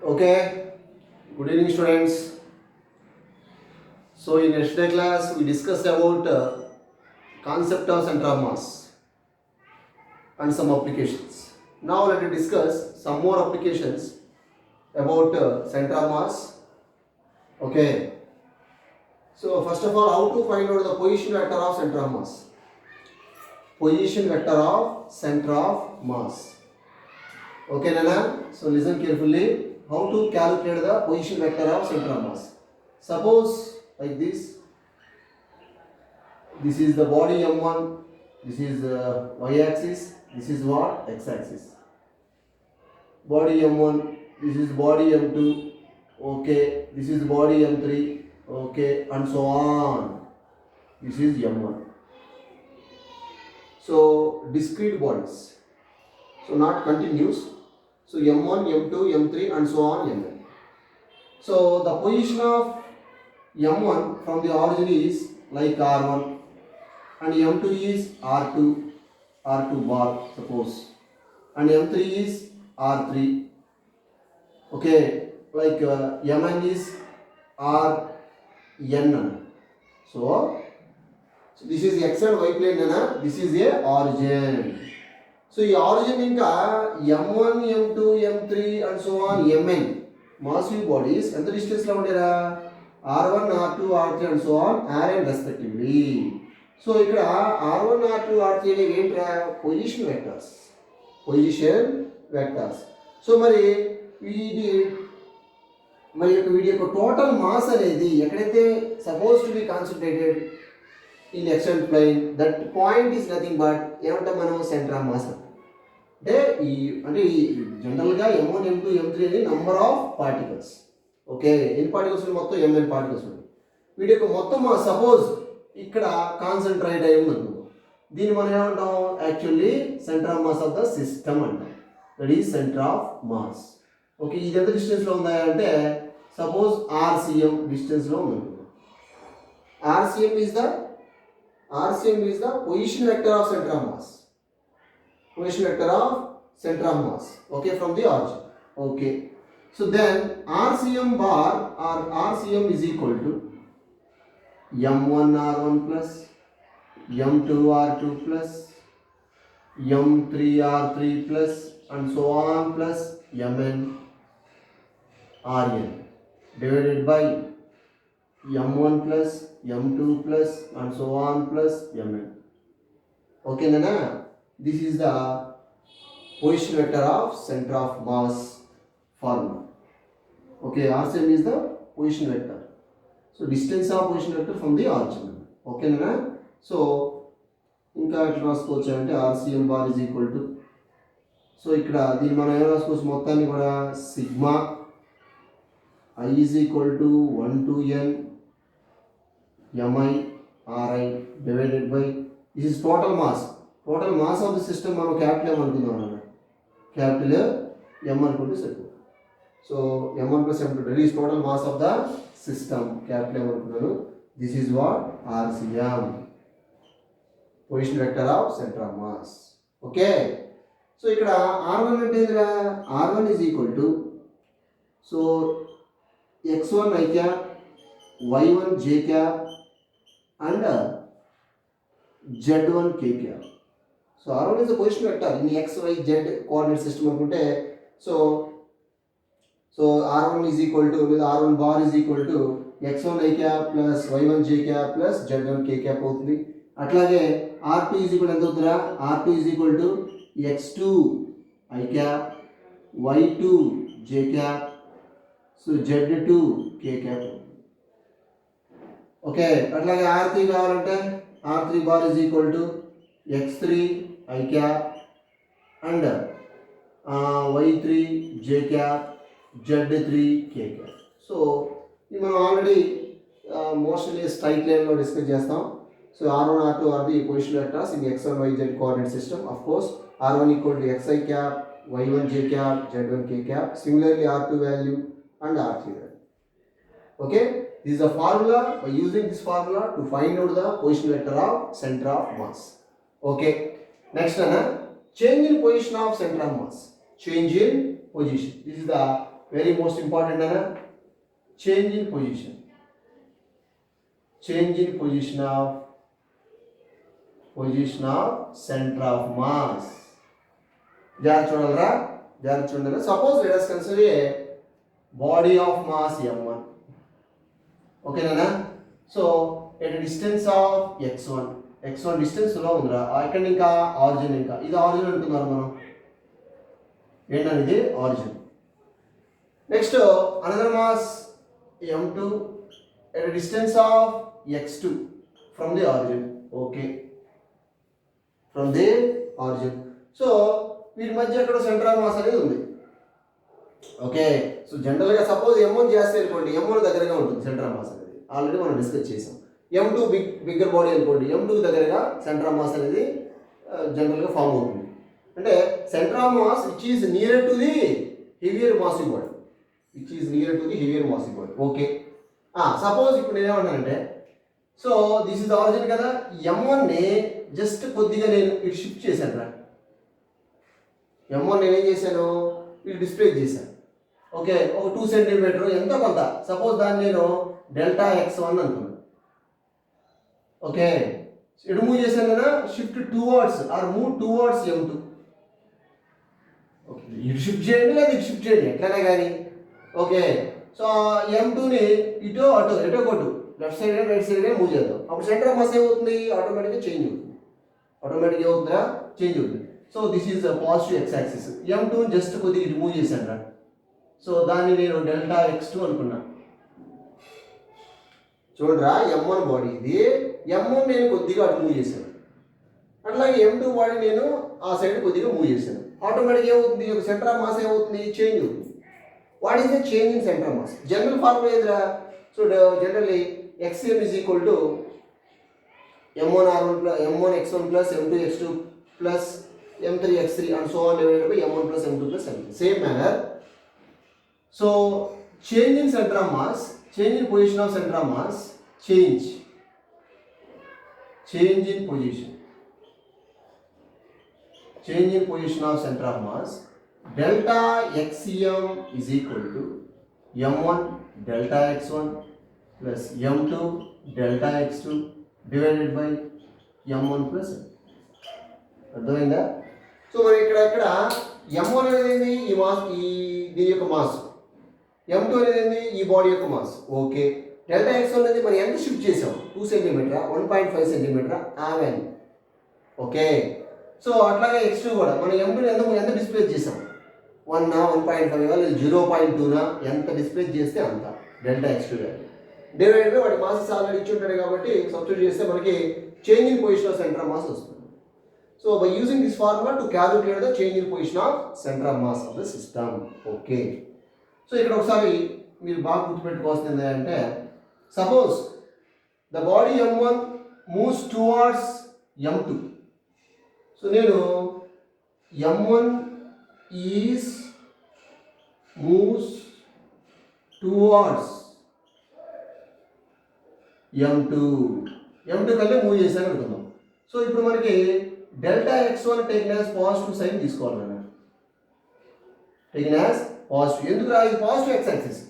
Okay, good evening students. So in yesterday class we discussed about concept of center of mass and some applications. Now let us discuss some more applications about center of mass. Okay. So first of all, how to find out the position vector of center of mass? Position vector of center of mass. Okay, Nana. So listen carefully. How to calculate the position vector of center of mass? Suppose like this. This is the body M1. This is y-axis. This is what? X-axis. Body M1. This is body M2. Okay. This is body M3. Okay, and so on. This is M1. So discrete bodies. So not continuous. So M1, M2, M3 and so on Mn. So the position of M1 from the origin is like R1 and M2 is R2 bar suppose, and M3 is R3. Okay, like Mn is Rn. So this is X and Y plane, this is a origin. So ఈ origin ఇంకా M1, M2, M3 and so on Mn massive bodies ఎంత distance లో ఉండేరా R1, R2, R3 and so on Rn respectively. So ఇక్కడ R1, R2, R3 అనేవి ఏంట్రా position vectors. So మరి వీడి యొక్క టోటల్ మాస్ అనేది ఎక్కడైతే suppose to be concentrated in extent plane that point is nothing but ఏమంటాం మనం సెంటర్ ఆఫ్ మాస్. అంటే ఈ జనరల్గా M1, M2, M3 అనేది నంబర్ ఆఫ్ పార్టికల్స్. ఓకే, ఎన్ని పార్టికల్స్ మొత్తం Mn పార్టికల్స్ ఉన్నాయి. వీటి యొక్క మొత్తం సపోజ్ ఇక్కడ కాన్సన్ట్రేట్ అయి ఉంది, దీన్ని మనం ఏమంటాం actually centre of mass of the system అంటాం. That is centre of mass. Okay, ఇది ఎంత డిస్టెన్స్లో ఉందా అంటే సపోజ్ RCM డిస్టెన్స్లో ఉంది. RCM is the position vector of center of mass. Okay, from the origin. Okay, so then RCM bar or RCM is equal to M1 R1 plus M2 R2 plus M3 R3 plus and so on plus Mn Rn divided by M1 plus M2 plus and so on plus Mn. Okay, Nana? This is the position vector of center of mass formula. Okay, RCM is the position vector. So distance of position vector from the origin. Okay, Nana? So ఇంకా ఎట్లా రాసుకోవచ్చు అంటే RCM bar is equal to, so ఇక్కడ దీన్ని మనం ఏం రాసుకోవచ్చు మొత్తాన్ని కూడా sigma I is equal to 1 to n Mi Ri divided by, this is total mass of the system. మనం క్యాపిటల్ M అనుకుందాం అన్న, క్యాపిటల్ M అనుకుంటే సరిపోతుంది. So M1 plus M2 that is total mass of the system, capital M అనుకున్నాను. This is what RCM, position vector of center of mass. Okay, so ఇక్కడ R1 అంటే ఏంటిరా, R1 is equal to, so x1 I cap, y1 j cap and z1 k cap. So R1 is a position vector in x, y, z coordinate system అనుకుంటే, so R1 is equal to, R1 bar is equal to x1 I cap plus y1 j cap plus z1 k cap అవుతుంది. అట్లాగే R2 is equal ఎంత అవుతుందా, R2 is equal to x2 I cap, y2 j cap, so z2 k cap. Okay, అట్లాగే R3 కావాలంటే R3 bar is equal to x3 I cap and y3 j cap, z3 k cap. So ఇది మనం already mostly straight లైన్లో discuss చేస్తాం. So R1, R2 are the position vectors in x and y z coordinate system. Of course R1 equal to xi cap, y1 j cap, z1 k cap. Similarly R2 value and R3 value. Okay, this is a formula. By using this formula to find out the position vector of center of mass. Okay, next one, change in position of center of mass. Change in position. This is the very most important అనా change in position of centre of mass. జాగ్రత్త చూడాలరా. Suppose let us consider a body of mass m1. ఓకేనా? So at distance of x1 distance లో ఉందిరా. ఇక్కడ ఇంకా origin, ఇంకా ఇది ఆరిజిన్ అనుకున్నారు మనం. ఏంటనేది origin. Next another mass m2 at distance of x2 from the origin. Okay, from the origin. So వీటి మధ్య ఎక్కడ సెంటర్ ఆఫ్ మాస్ అనేది ఉంది. ఓకే, సో జనరల్గా సపోజ్ m1 చేస్తే అనుకోండి, m1 దగ్గరగా ఉంటుంది సెంటర్ ఆఫ్ మాస్ అనేది. ఆల్రెడీ మనం డిస్కస్ చేసాం. m2 బిగ్గర్ బాడీ అనుకోండి, m2 దగ్గరగా సెంటర్ ఆఫ్ మాస్ అనేది జనరల్గా ఫామ్ అవుతుంది. అంటే centre of mass which is near to the heavier massive body. Okay, suppose ఇప్పుడు నేనేమంటానంటే, సో దిస్ ఇస్ ఆరిజిన్ కదా, m1ని జస్ట్ కొద్దిగా నేను ఇటు షిఫ్ట్ చేశాను రా. m1 నేనేం చేశాను, ఇటు డిస్ప్లే చేశాను. ఓకే, ఒక 2 సెంటీమీటర్ ఎంతో కొంత. సపోజ్ దాన్ని నేను డెల్టా x1 అనుకున్నాను. ఓకే, ఇటు మూవ్ చేశాను కదా, shift towards or move towards m2. Okay, ఇటు షిఫ్ట్ చేయండి లేదా ఇటు షిఫ్ట్ చేయండి, ఎట్లనే కానీ. ఓకే, సో m2ని ఇటో అటో ఎటో కొట్టు, left side right side move చేద్దాం. అప్పుడు సెంటర్ ఆఫ్ మాస్ ఏమవుతుంది, ఆటోమేటిక్గా చేంజ్ అవుతుంది. So this is positive x axis. m2 just కొద్దిగా ఇటు మూవ్ చేశాను రా. సో దాన్ని నేను డెల్టా x2 అనుకున్నా. చూడరా, m1 బాడీ ఇది, m1 నేను కొద్దిగా అటు మూవ్ చేశాను. అట్లాగే m2 బాడీ నేను ఆ సైడ్ కొద్దిగా మూవ్ చేశాను. ఆటోమేటిక్గా ఏమవుతుంది, ఒక సెంటర్ ఆఫ్ మాస్ ఏమవుతుంది, చేంజ్ అవుతుంది. What is the change in centre of mass? General formula ఏదిరా? So generally xm is equal to m1r1 plus m1x1 plus m2x2 plus m3x3 and so on divided by m1 plus m2 plus m3. Same manner. So change in center of mass, change in position of center of mass, change in position of center of mass. Delta xm is equal to m1 delta x1 plus m2 delta x2 divided by m1 plus m. అర్థమైందా? So మరి ఇక్కడ m1 అనేది ఈ mass, దీని యొక్క mass. m2 అనేది ఈ body యొక్క మాస్. ఓకే, డెల్టా x1 అనేది మనం ఎంత షిఫ్ట్ చేసాం, 2 సెంటీమీటరా 1.5 సెంటీమీటరా ఆమెన్. ఓకే, సో అట్లాగే x2 కూడా మనం m2 ఎంత డిస్ప్లేస్ చేసాం, 1 1.5 లేదా 0.2 ఎంత డిస్ప్లేస్ చేస్తే అంత డెల్టా x2 డివైడ్ బై వాటి మాసెస్ ఆల్రెడీ ఇచ్చి ఉంటాడు కాబట్టి సబ్స్టిట్యూట్ చేస్తే మనకి change in position of centre of mass వస్తుంది. So by using this formula to calculate the change in position of centre of mass of the system. Okay, so ఇక్కడ ఒకసారి మీరు బాగా గుర్తుపెట్టుకోవాల్సింది ఏంటంటే, suppose the body m1 moves towards m2. So నేను m1 is moves towards m2 కల్లా move చేశాను అనుకుందాం. సో ఇప్పుడు మనకి delta x1 taken as positive sign తీసుకోవాలి కదా, టేకెన్ యాజ్ పాజిటివ్. ఎందుకు రా, ఇది పాజిటివ్ x యాక్సిస్.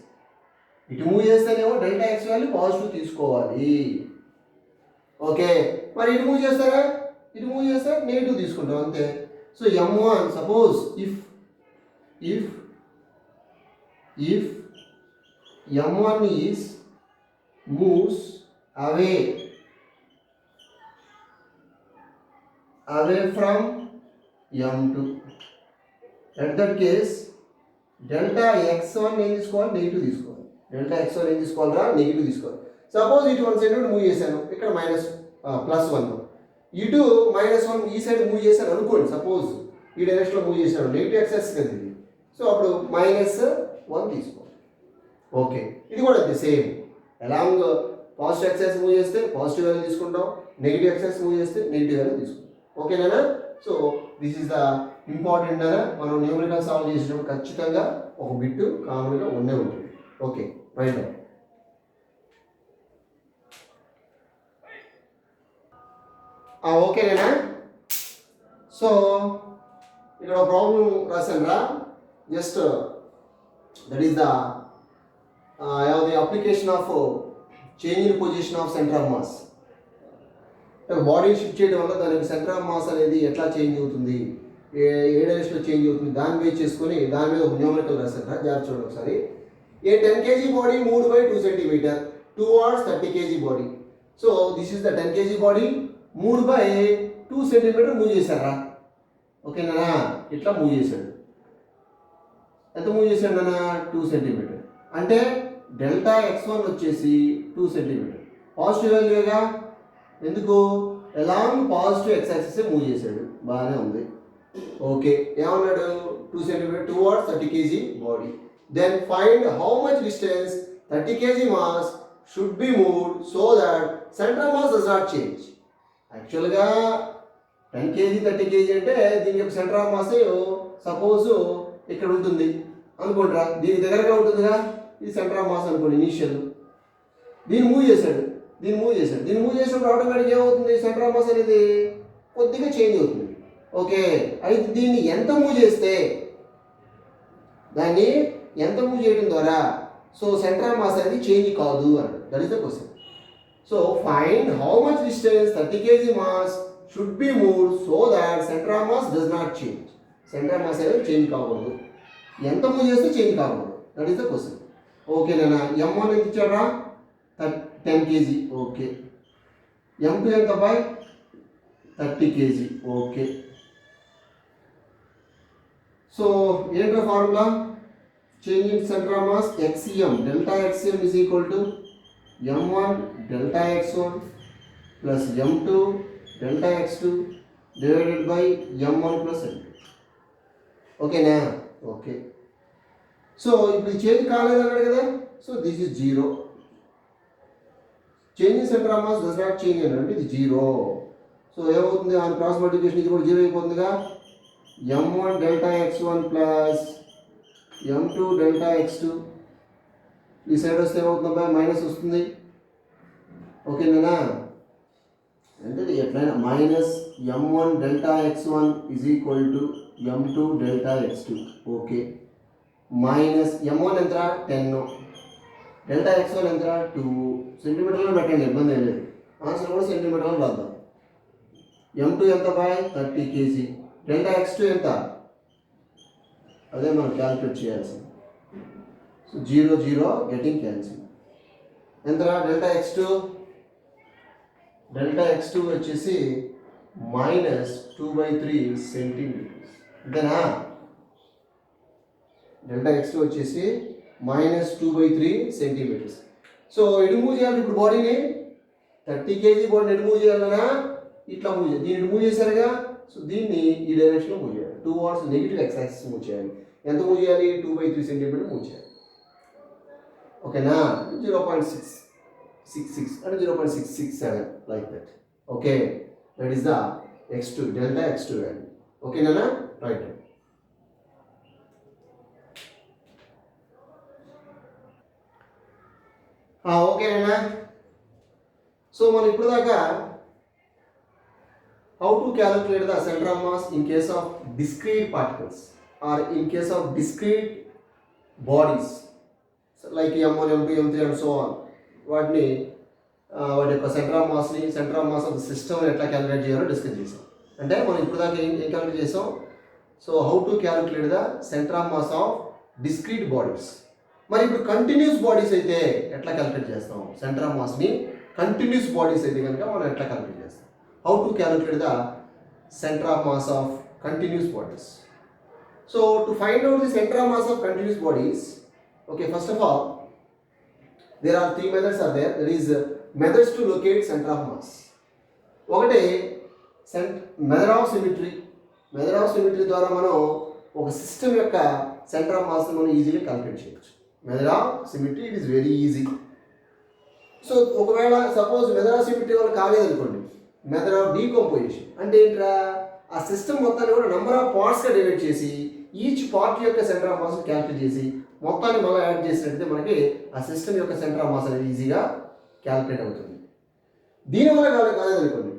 ఇటు మూవ్ చేస్తేనేమో డెల్టా x వాల్యూ పాజిటివ్ తీసుకోవాలి. ఓకే, మరి ఇటు మూవ్ చేస్తే నెగిటివ్ తీసుకుంటాం అంతే. So m1 suppose if m1 is moves away from m2, at that case delta x1 ఏం తీసుకోవాలి, నెగిటివ్ తీసుకోవాలి. డెల్టా x1 ఏం తీసుకోవాలరా, నెగిటివ్ తీసుకోవాలి. సపోజ్ ఇటు 1 సెంటీమీటర్ మూవ్ చేశాను, ఇక్కడ +1, ఇటు -1 ఈ సైడ్ మూవ్ చేశాను అనుకోండి. సపోజ్ ఈ డైరెక్షన్లో మూవ్ చేశాను, నెగిటివ్ ఎక్సెస్ కదా ఇది. సో అప్పుడు -1 తీసుకోవాలి. ఓకే, ఇది కూడా అంతే same. Along positive excess move చేస్తే పాజిటివ్ వాల్యూ తీసుకుంటాం, నెగిటివ్ ఎక్సెస్ మూవ్ చేస్తే నెగిటివ్ వాల్యూ తీసుకుంటాం. ఓకేనా? So this is the important అనా. మనం న్యూమరికల్ సాల్వ్ చేసినప్పుడు ఖచ్చితంగా ఒక బిట్ కామన్గా ఉండే ఉంటుంది. Okay, right. ఓకేనా? సో ఇక్కడ ప్రాబ్లం రాశాను రా, just That is the application of change in position of center of mass. Body shift చేయడం వల్ల దానికి సెంటర్ ఆఫ్ మాస్ అనేది ఎట్లా చేంజ్ అవుతుంది, ఏ డైరెక్షన్లో చేంజ్ అవుతుంది, దాన్ని బేస్ చేసుకొని దాని మీద ఒక న్యూమరికల్ రాశారు. జాగ్రత్త చూడండి ఒకసారి. ఏ 10 kg body moved by 2 cm towards 30 kg body. So this is the 10 kg body moved by 2 cm move చేశారా. ఓకేనా, ఇట్లా మూవ్ చేశాడు. ఎంత మూవ్ చేశాడు నాన్న? 2 cm. అంటే డెల్టా x1 వచ్చేసి 2 cm. పాజిటివ్ వాల్యూగా, ఎందుకు along positive x axis move చేశాడు. బాగానే ఉంది. ఓకే, ఏమన్నాడు? 2 cm towards 30 kg body. Then find how much distance 30 kg mass should be moved so that centre mass does not change. యాక్చువల్గా 10 kg 30 kg అంటే దీని యొక్క సెంటర్ ఆఫ్ మాస్ సపోజ్ ఇక్కడ ఉంటుంది అనుకుంటారా, దీని దగ్గరగా ఉంటుందిగా, ఇది సెంటర్ ఆఫ్ మాస్ అనుకోండి ఇనీషియల్. దీన్ని మూవ్ చేశాడు, దీన్ని మూవ్ చేసినప్పుడు ఆటోమేటిక్ ఏమవుతుంది? సెంటర్ ఆఫ్ మాస్ అనేది కొద్దిగా చేంజ్ అవుతుంది. ఓకే, అయితే దీన్ని ఎంత మూవ్ చేస్తే, దాన్ని ఎంత మూవ్ చేయడం ద్వారా సో సెంటర్ ఆఫ్ మాస్ అనేది చేంజ్ కాదు అన్నాడు. That is the question. So find how much distance 30 kg mass should be moved so that centre of mass does not change. Centre of mass అనేది change కాకూడదు, ఎంత move చేస్తే change కాకూడదు. That is the question. Okay నాన్న, M1 ఎంత ఇచ్చారా? 10 kg. Okay, M2 ఎంత by 30 kg. Okay, so ఏంటో formula? Change in centre of mass XCM, delta XCM is equal to M1 delta X1 plus M2 delta X2 divided by M1 plus M2. ఓకేనా? Okay, so ఇప్పుడు change కాలేదన్నాడు కదా, so this is 0. Change in centre of mass does not change అంటే ఇది 0. So ఏమవుతుంది? ఆ cross multiplication ఇది కూడా 0 అయిపోతుందిగా. M1 delta X1 plus M2 delta X2. ఈ సైడ్ వస్తే ఏమవుతుందా? మైనస్ వస్తుంది. ఓకేనా? అంటే ఎట్లయినా minus M1 delta X1 is equal to M2 delta X2. Okay, minus M1 ఎంత? 10, డెల్టా X1 ఎంత? 2. సెంటీమీటర్లో పెట్టండి, ఇబ్బంది ఏం లేదు. ఆన్సర్ కూడా సెంటీమీటర్లో రాద్దాం. M2 ఎంత బై 30 kg. డెల్టా X2 ఎంత? అదే మనం క్యాలిక్యులేట్ చేయాల్సింది. So 0 0 getting cancel. ఎంత డెల్టా X2? డెల్టా X2 వచ్చేసి మైనస్ 2/3 సెంటీమీటర్స్. అంతేనా? డెల్టా X2 వచ్చేసి మైనస్ 2/3 సెంటీమీటర్స్. సో ఎటు మూవ్ చేయాలి ఇప్పుడు బాడీని? 30 kg బాడీని ఎటు మూవ్ చేయాలన్నా ఇట్లా మూవ్ చేయాలి. దీన్ని మూవ్ చేశారుగా, సో దీన్ని ఈ డైరెక్షన్లో మూవ్ చేయాలి. Towards negative X axis move చేయాలి. ఎంత మూవ్ చేయాలి? 2/3 సెంటీమీటర్ మూవ్ చేయాలి. ఓకేనా? 0.666 అంటే 0.667 like that. Okay, that is the X2 delta X2 value. ఓకేనా? రైట్. ఓకేనా? సో మనం ఇప్పుడు దాకా how to calculate the center of mass in case of discrete particles or in case of discrete bodies, so like M1, M2, M3 and so on. వాటి యొక్క centre of మాస్ని, centre of mass of the system ఎట్లా calculate చేయాలో discuss చేసాం. అంటే మనం ఇప్పుడు దాకా ఏం క్యాలిక్యులేట్ చేసాం? So how to calculate the centre of mass of discrete bodies. మరి ఇప్పుడు కంటిన్యూస్ బాడీస్ అయితే ఎట్లా క్యాలిక్యులేట్ చేస్తాం? సెంటర్ ఆఫ్ మాస్ని కంటిన్యూస్ బాడీస్ అయితే కనుక మనం ఎట్లా క్యాలిక్యులేట్ చేస్తాం? How to calculate the center of mass of continuous bodies. So to find out the center of mass of continuous bodies, okay, first of all, there are 3 methods are there. There is methods to locate center of mass. ఒకటి method of symmetry. Method of symmetry ద్వారా మనం ఒక system యొక్క centre of mass మనం ఈజీగా calculate చేయొచ్చు. Method of symmetry it is very easy. So ఒకవేళ suppose method of symmetry వల్ల కాలేదనుకోండి, మెథడ్ ఆఫ్ డీకంపోజిషన్ అంటే ఏంట్రా? ఆ సిస్టమ్ మొత్తాన్ని కూడా నెంబర్ ఆఫ్ పార్ట్స్గా డివైడ్ చేసి ఈచ్ పార్ట్ యొక్క సెంటర్ ఆఫ్ మాస్ క్యాలిక్యులేట్ చేసి మొత్తాన్ని మళ్ళీ యాడ్ చేసినట్టయితే మనకి ఆ సిస్టమ్ యొక్క సెంటర్ ఆఫ్ మాస్ అనేది ఈజీగా క్యాలిక్యులేట్ అవుతుంది. దీనివల్ల కాలేదనుకోండి,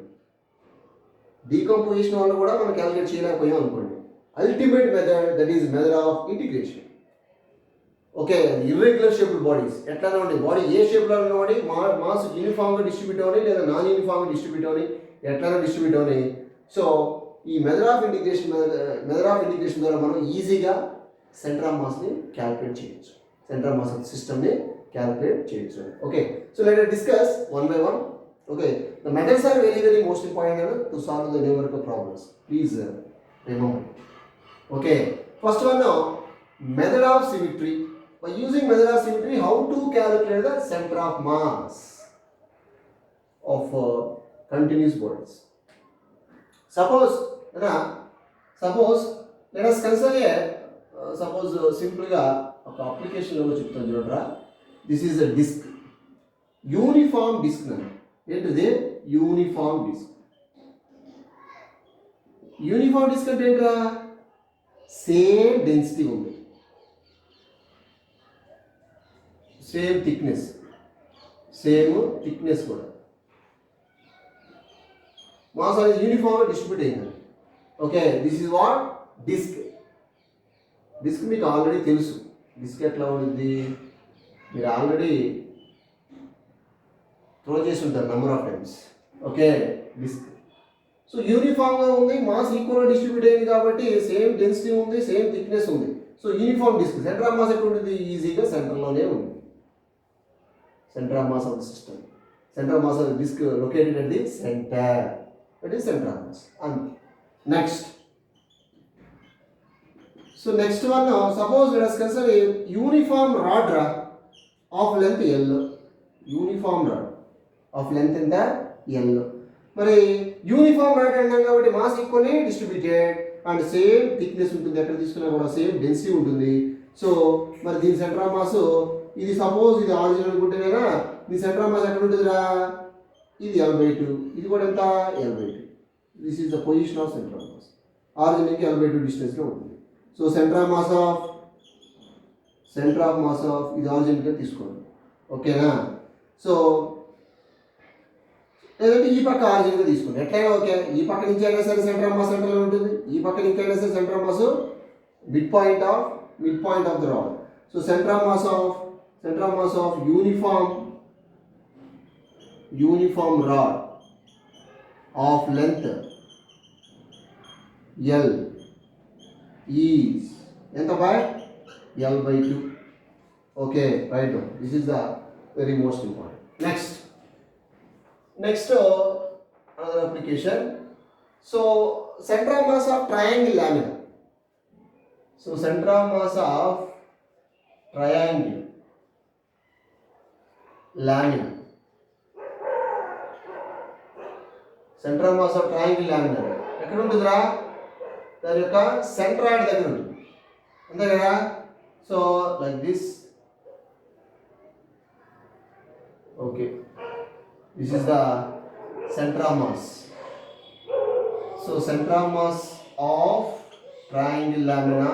డీకంపోజిషన్ వల్ల కూడా మనం క్యాలిక్యులేట్ చేయలేకపోయాం అనుకోండి, ultimate method that is method of integration. Okay irregular shaped bodies ఎట్లా ఉంటాయి బాడీ ఏ షేప్లో ఉన్నవాడి మాస్ యూనిఫామ్గా డిస్ట్రిబ్యూట్ అవని లేదా నాన్ యూనిఫామ్గా డిస్ట్రిబ్యూట్ అవని ఎట్లైనా డిస్ట్రిబ్యూట్ అవని. సో ఈ మెథడ్ ఆఫ్ ఇంటిగ్రేషన్ ద్వారా మనం ఈజీగా సెంటర్ ఆఫ్ మాస్ని క్యాలిక్యులేట్ చేయొచ్చు, సెంటర్ ఆఫ్ మాస్ ఆఫ్ సిస్టమ్ని క్యాలిక్యులేట్ చేయొచ్చు. Okay, so let us discuss one by one. Okay, the methods are very most important to solve the numerical problems. Please remember. Okay, first one now, method of symmetry. By using method of symmetry, how to calculate the center of mass of continuous bodies. Suppose let us consider suppose simple గా ఒక application లో చెప్తాను చూడరా. This is a disc, uniform disc నన్ను ఏంటిది uniform disc. Uniform disc అంటే ఏంట్రా same density ఉంది, సేమ్ థిక్నెస్ కూడా మాస్ అనేది యూనిఫామ్గా డిస్ట్రిబ్యూట్ అయింది. Okay, this is what disc. Disc మీకు ఆల్రెడీ తెలుసు, డిస్క్ ఎట్లా ఉంటుంది మీరు ఆల్రెడీ త్రో చేసి ఉంటారు number of times. Okay, disc so యూనిఫామ్గా ఉంది, మాస్ ఈక్వల్గా డిస్ట్రిబ్యూట్ అయింది కాబట్టి సేమ్ డెన్సిటీ ఉంది, సేమ్ థిక్నెస్ ఉంది. So uniform disc centre of mass ఎక్కడ ఉంటుంది ఈజీగా సెంటర్లోనే ఉంది. Centre of mass of the system, centre of mass of the disc located at the centre, that is centre of mass. అంతే. Next, so next one now, suppose let us consider a uniform rod of length L, uniform rod of length ఎంత L. మరి uniform rod అన్నాం కాబట్టి mass equally distributed and same thickness ఉంటుంది, ఎక్కడ తీసుకున్నా కూడా same density ఉంటుంది. సో మరి దీని సెంటర్ ఆఫ్ మాస్ ఇది సపోజ్ ఇది ఆరిజిన్ అనుకుంటేనేనా దీని సెంటర్ ఆఫ్ మాస్ ఎక్కడ ఉంటుందిరా ఇది L/2, ఇది కూడా ఎంత L/2. This is the position of centre of mass, ఆరిజిన్కి L/2 డిస్టెన్స్లో ఉంటుంది. So centre of mass of ఇది ఆరిజిన్గా తీసుకోండి. ఓకేనా, సో లేదంటే ఈ పక్క ఆరిజిన్గా తీసుకోండి ఎట్లయినా ఓకే. ఈ పక్క నుంచి అయినా సరే సెంటర్ ఆఫ్ మాస్ సెంటర్లో ఉంటుంది, ఈ పక్క నుంచి అయినా సరే centre of mass mid point of the rod. So centre of mass of uniform rod of length L is ఎంత by L/2. Okay, right. This is the very most important. Next another application. So centre of mass of triangle lamina. So centre of mass of triangle lamina, centre of mass of triangle lamina ఎక్కడ ఉంటుందిరా దాని యొక్క centroid దగ్గర ఉంటుంది అంతే కదా. So like this. Okay, this is the centre of mass. So centre of mass of triangle lamina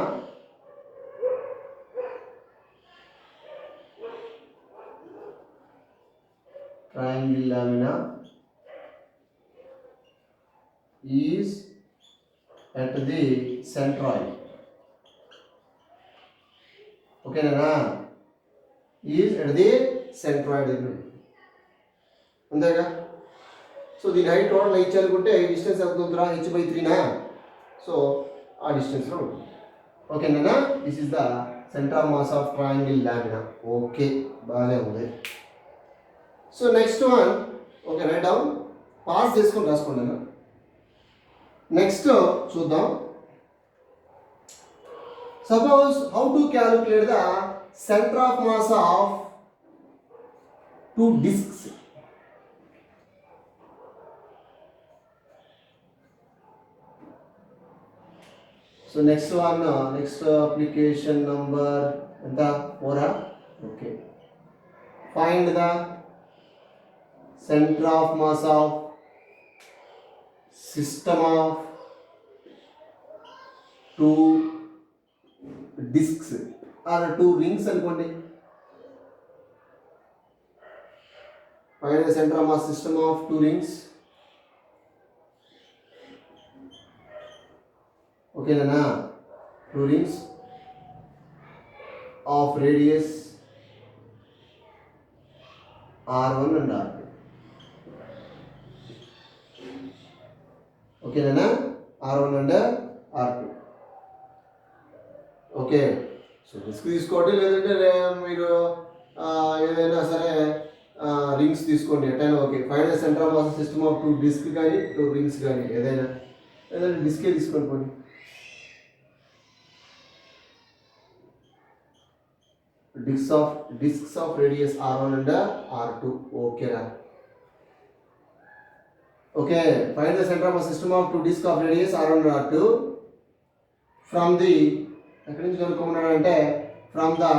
is at the centroid. Okay na, is at the centroid దగ్గర అంతేగా. సో దీని హైట్ టోటల్ ఇచ్చానుకుంటే డిస్టెన్స్ ఎంత ఉంటుందా h/3 నా. So ఆ డిస్టెన్స్లో ఉంటుంది. ఓకేనా, this is the centre of mass of triangle lamina. Okay, బాగానే ఉంది. So next one, okay write down, pass చేసుకొని రాసుకోండి అన్న. నెక్స్ట్ చూద్దాం. Suppose how to calculate the centre of mass of two discs. So next application number ఎంత 4. Okay, find the centre of mass of system of two discs or two rings అనుకోండి. find the center of mass system of two rings. ఓకేనా, two rings. of radius R1 and R2. Okay, Nana? R1 and R2. Okay. So disk తీసుకోండి, లేదంటే మీరు ఏదైనా సరే rings తీసుకోండి, ఎటైనా okay. Find the centre of mass system of 2 disc కానీ 2 rings కానీ ఏదైనా డిస్కే తీసుకోండి పోనీ. disks of radius R1 and R2. Okay ra. Okay, find the center of a system of 2 disks of radius R1 and R2 from the ఎక్కడి నుంచి కనుక్కున్నాడు అంటే from the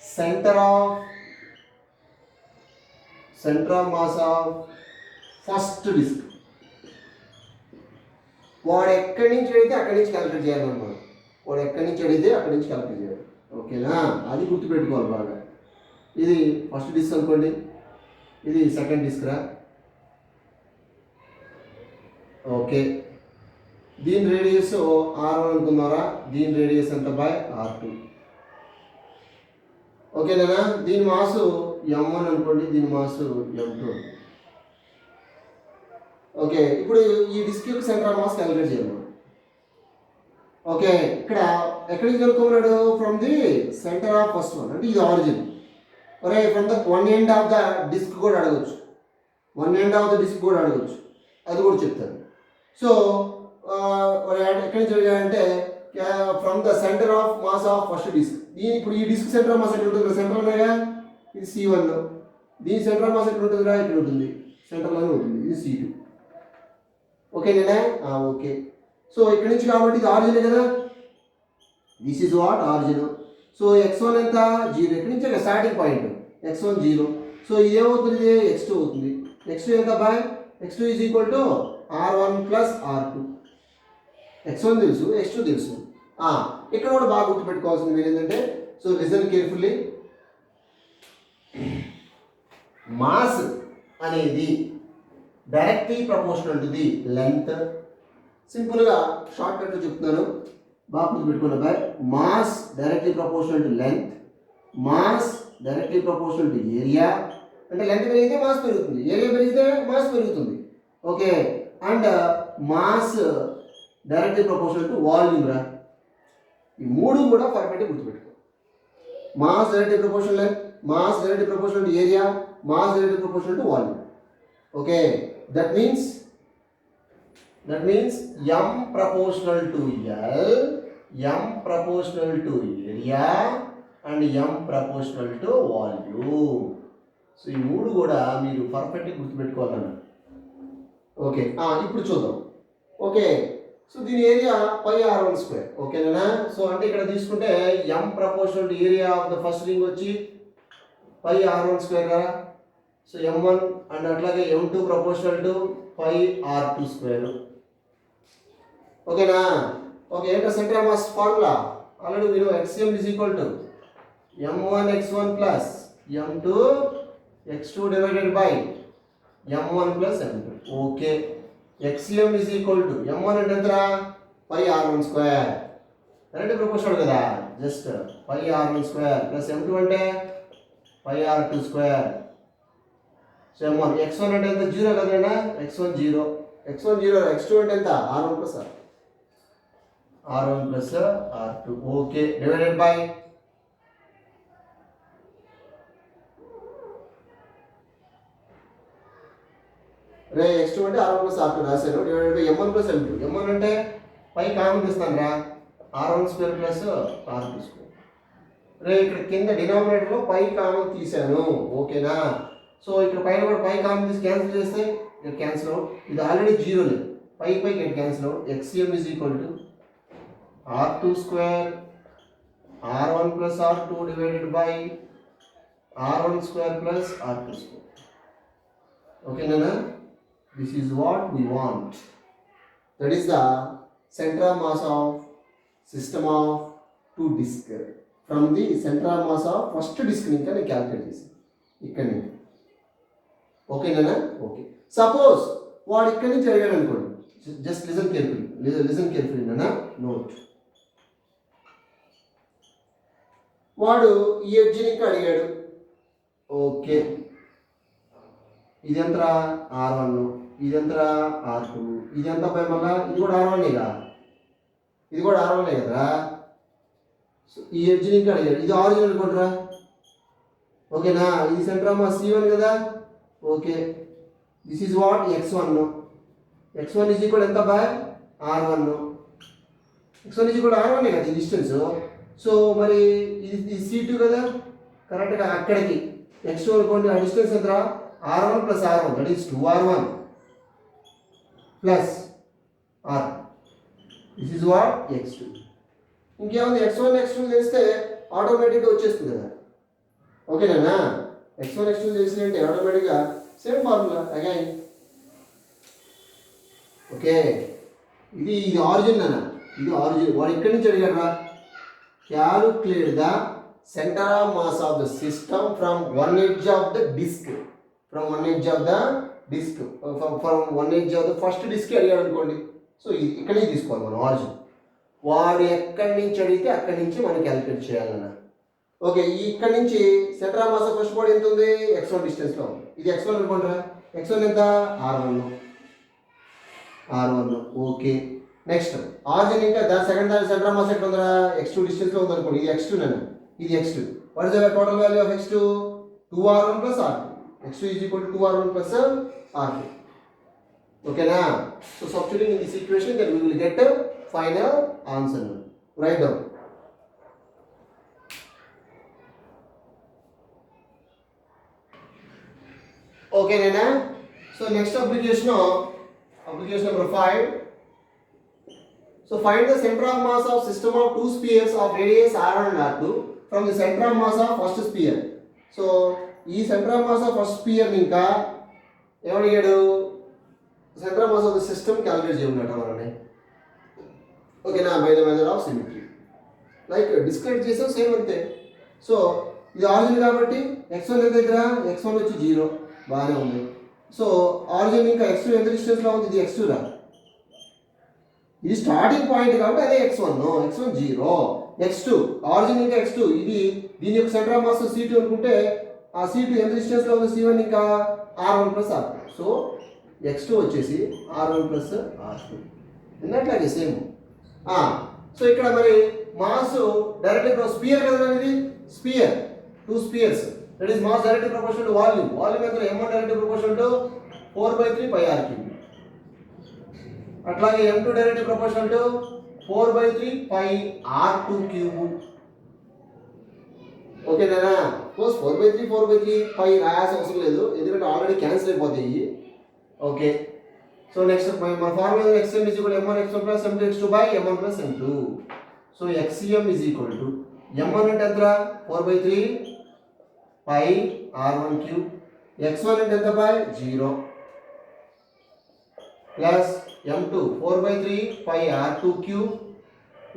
center of mass of first disk. వాడు ఎక్కడి నుంచి అడిగితే అక్కడి నుంచి calculate చేయాలన్నమాట. వాడు ఎక్కడి నుంచి అడిగితే అక్కడి నుంచి క్యాలిక్యులేట్ చేయాలి. ఓకేనా, అది గుర్తుపెట్టుకోవాలి బాగా. ఇది ఫస్ట్ డిస్క్ అనుకోండి, ఇది సెకండ్ డిస్క్ రా. ఓకే, దీని రేడియస్ R1 అనుకున్నారా, దీని రేడియస్ ఎంత బై R2. ఓకేనా, దీని మాసు M1 అనుకోండి, దీని మాసు M2. ఓకే, ఇప్పుడు ఈ డిస్క్ యొక్క సెంటర్ మాస్ క్యాలిక్యులేట్ చేయాలి. ఓకే, ఇక్కడ ఎక్కడి నుంచి కనుక్కున్నాడు, from the centre of first one, అంటే ఇది origin. Or from the one end of the disc కూడా అడగచ్చు, అది కూడా చెప్తాను. సో ఎక్కడి నుంచి అడిగాడంటే from the centre of mass of first disc. ఇప్పుడు ఈ డిస్క్ సెంటర్ ఆఫ్ మాస్ ఎక్కడ ఉంటుంది, సెంటర్ ఉన్నాయా, ఇది C1. దీని సెంటర్ ఆఫ్ మాస్ ఎక్కడ ఉంటుందిరా, ఇక్కడ ఉంటుంది, సెంటర్లోనే ఉంటుంది, ఇది C2. ఓకేనా, ఓకే. సో ఇక్కడ నుంచి కాబట్టి ఇది ఆరిజిన్ కదా, this is what origin. So x1 ఎంత 0, ఇక్కడ నుంచి స్టార్టింగ్ పాయింట్ x1 0. సో ఇది ఏమవుతుంది, x2 అవుతుంది. x2 ఎంత by, x2 is equal to R1 plus R2. x1 తెలుసు, x2 తెలుసు. ఇక్కడ కూడా బాగా గుర్తుపెట్టుకోవాల్సింది మీరు ఏంటంటే, సో లిసన్ కేర్ఫుల్లీ, మాస్ అనేది directly proportional to the length. సింపుల్గా షార్ట్ కట్లో చెప్తున్నాను, బాగా గుర్తుపెట్టుకున్నా boy. Mass directly proportional to length, mass directly proportional to area. అంటే లెంత్ పెరిగితే మాస్ పెరుగుతుంది, ఏరియా పెరిగితే మాస్ పెరుగుతుంది. Okay, and mass directly proportional to volume రా. ఈ మూడు కూడా పర్ఫెక్ట్గా గుర్తుపెట్టుకో. Mass directly proportional length, mass directly proportional to area, mass directly proportional to volume. Okay, that means M proportional to L, M proportional to area and M proportional to volume. So ఈ మూడు కూడా మీరు పర్ఫెక్ట్గా గుర్తుపెట్టుకోవాలన్న. Okay, ఇప్పుడు చూద్దాం. Okay, so దీని area πr1². ఓకేనా, so అంటే ఇక్కడ తీసుకుంటే M proportional to area of the first ring వచ్చి πr1² కదా. సో M1 అండ్ అట్లాగే M2 proportional to πr2². ఓకేనా, ఓకే. ఏంటో centre of mass formula already మీరు XM is equal to M1 x1 plus M2 x2 divided by M1 plus M2. Okay, XM is equal to M1 అంటే ఎంతరా, πr1². అంటే proportional కదా, just πr1² plus M2 అంటే πr2². So M1 x1 అంటే ఎంత, 0 కదన్నా, x1 0, x2 అంటే ఎంత, R1 plus R2. Okay, divided by x2 అంటే R1 plus R2 రాశాను, divided by M1 plus M2. M1 అంటే పై కామన్ తీస్తాను రా, R1² plus R2². ఇక్కడ కింద డినామినేటర్లో పై కామన్ తీసాను. ఓకేనా, సో ఇక్కడ పైన కూడా పై కామన్ తీసి క్యాన్సిల్ చేస్తే ఇక్కడ క్యాన్సిల్ అవుట్. ఇది ఆల్రెడీ 0 లేదు, పైకి ఇక్కడ cancel out. XM is equal to R2² R1 plus R2 divided by R1² plus R2². Okay, Nana? This is what we want. That is the center of mass of system of 2 disk. From the center of mass of first disk ni calculate chesi ikkani. Okay, Nana? Okay. Suppose what ikkani nunchi adigadu anukondi, just listen carefully, Nana. Note. వాడు ఈ ఎడ్జ్ని ఇంకా అడిగాడు. Okay, ఇది ఎంతరా R1, ఇది ఎంతరా R2, ఇది ఎంత పై మళ్ళా ఇది కూడా R1గా, ఇది కూడా R1 కదరా. సో ఈ ఎడ్జ్ని ఇంకా అడిగాడు. ఇది ఆరిజిన్ అనుకుంటారా. ఓకేనా, ఇది సెంటర్ ఆఫ్ మాస్ C1 కదా. Okay, this is what x1. x1 is equal ఎంత by R1. x1 is equal R1 కదా ఈ డిస్టెన్స్. సో మరి ఇది C2 కదా, కరెక్ట్గా అక్కడికి x2 అనుకోండి. ఆ డిస్టెన్స్ ఎంత R1 plus R1, that is 2R1 plus R. This is what x2. ఇంకేముంది, x1 x2 తెలిస్తే ఆటోమేటిక్గా వచ్చేస్తుంది కదా. ఓకేనా, x1 x2 తెలిసినట్టే ఆటోమేటిక్గా సేమ్ ఫార్ములా అగైన్. ఓకే, ఇది ఆరిజిన్ అన్న, ఇది ఆరిజిన్. వాడు ఇక్కడి నుంచి అడిగాడు రా, calculate the centre of mass of the system from one edge of the disc, from one edge of the disc, from one edge of the first disc అడిగాడు అనుకోండి. సో ఇక్కడి నుంచి తీసుకోవాలి మనం ఆరిజిన్. వాడు ఎక్కడి నుంచి అడిగితే అక్కడి నుంచి మనం క్యాలిక్యులేట్ చేయాలన్న. ఓకే, ఇక్కడి నుంచి centre of mass of first body ఎంత ఉంది, x1 డిస్టెన్స్లో ఉంది. ఇది x1 అనుకుంటారా. x1 ఎంత R1. ఓకే, నెక్స్ట్ ఆరిజిన్ ఇంకా దాని సెంటర్ ఆఫ్ మాస్ ఎక్కడ ఉందా, x2 డిస్టెన్స్లో ఉంది అనుకోండి. ఇది x2 నన్ను, ఇది x2. What is the total value of x2, 2R1 plus R2. x2 is equal to 2R1 plus R2. ఓకేనా. So substituting in this equation then we will get final answer. Write down. Okay, Nana. So next application number 5. So find the center of mass of system of two spheres of radius R1 and R2 from the center of mass of first sphere. So ఈ center of mass of first sphere ఇంకా ఏమడిగాడు, center of mass of the system calculate చేయమన్నట్టు మనని. ఓకేనా, by the method of symmetry. Like describe చేసాం same అంతే. So ఇది origin కాబట్టి x1 ఎంత దగ్గర, x1 వచ్చి 0, బాగానే ఉంది. సో ఆరిజిన్ ఇంకా x2 ఎంత డిస్టెన్స్లో ఉంది, ఇది x2 రా. ఇది స్టార్టింగ్ పాయింట్ కాబట్టి అదే x1 0, x2 ఆరిజిన్ ఇంకా x2. ఇది దీని యొక్క సెంటర్ ఆఫ్ మాస్ C2 అనుకుంటే ఆ C2 ఎంత డిస్టెన్స్లో ఉంది, C1 ఇంకా R1 plus R2. So x2 వచ్చేసి R1 plus R2 ఉన్నట్లాగే same. So ఇక్కడ మరి మాస్ డైరెక్ట్గా స్పియర్ కదా, ఇది sphere, 2 spheres. That is mass directly proportional to volume. Volume ఎంత m1 directly proportional to 4/3 pi r cube. అట్లాగే m2 directly proportional to 4/3 pi r2 cube. ఓకేనా. Course 4/3 pi రాయాల్సిన అవసరం లేదు, ఎందుకంటే ఆల్రెడీ క్యాన్సిల్ అయిపోతాయి. ఓకే, సో నెక్స్ట్ మన formula xm is equal to m1 x1 plus m2 x2 by m1 plus m2. So xm is equal to m1 అంటే ఎంతరా 4/3 pi r1 cube, x1 అంటే ఎంత by 0 plus m2 4/3 pi r2 cube,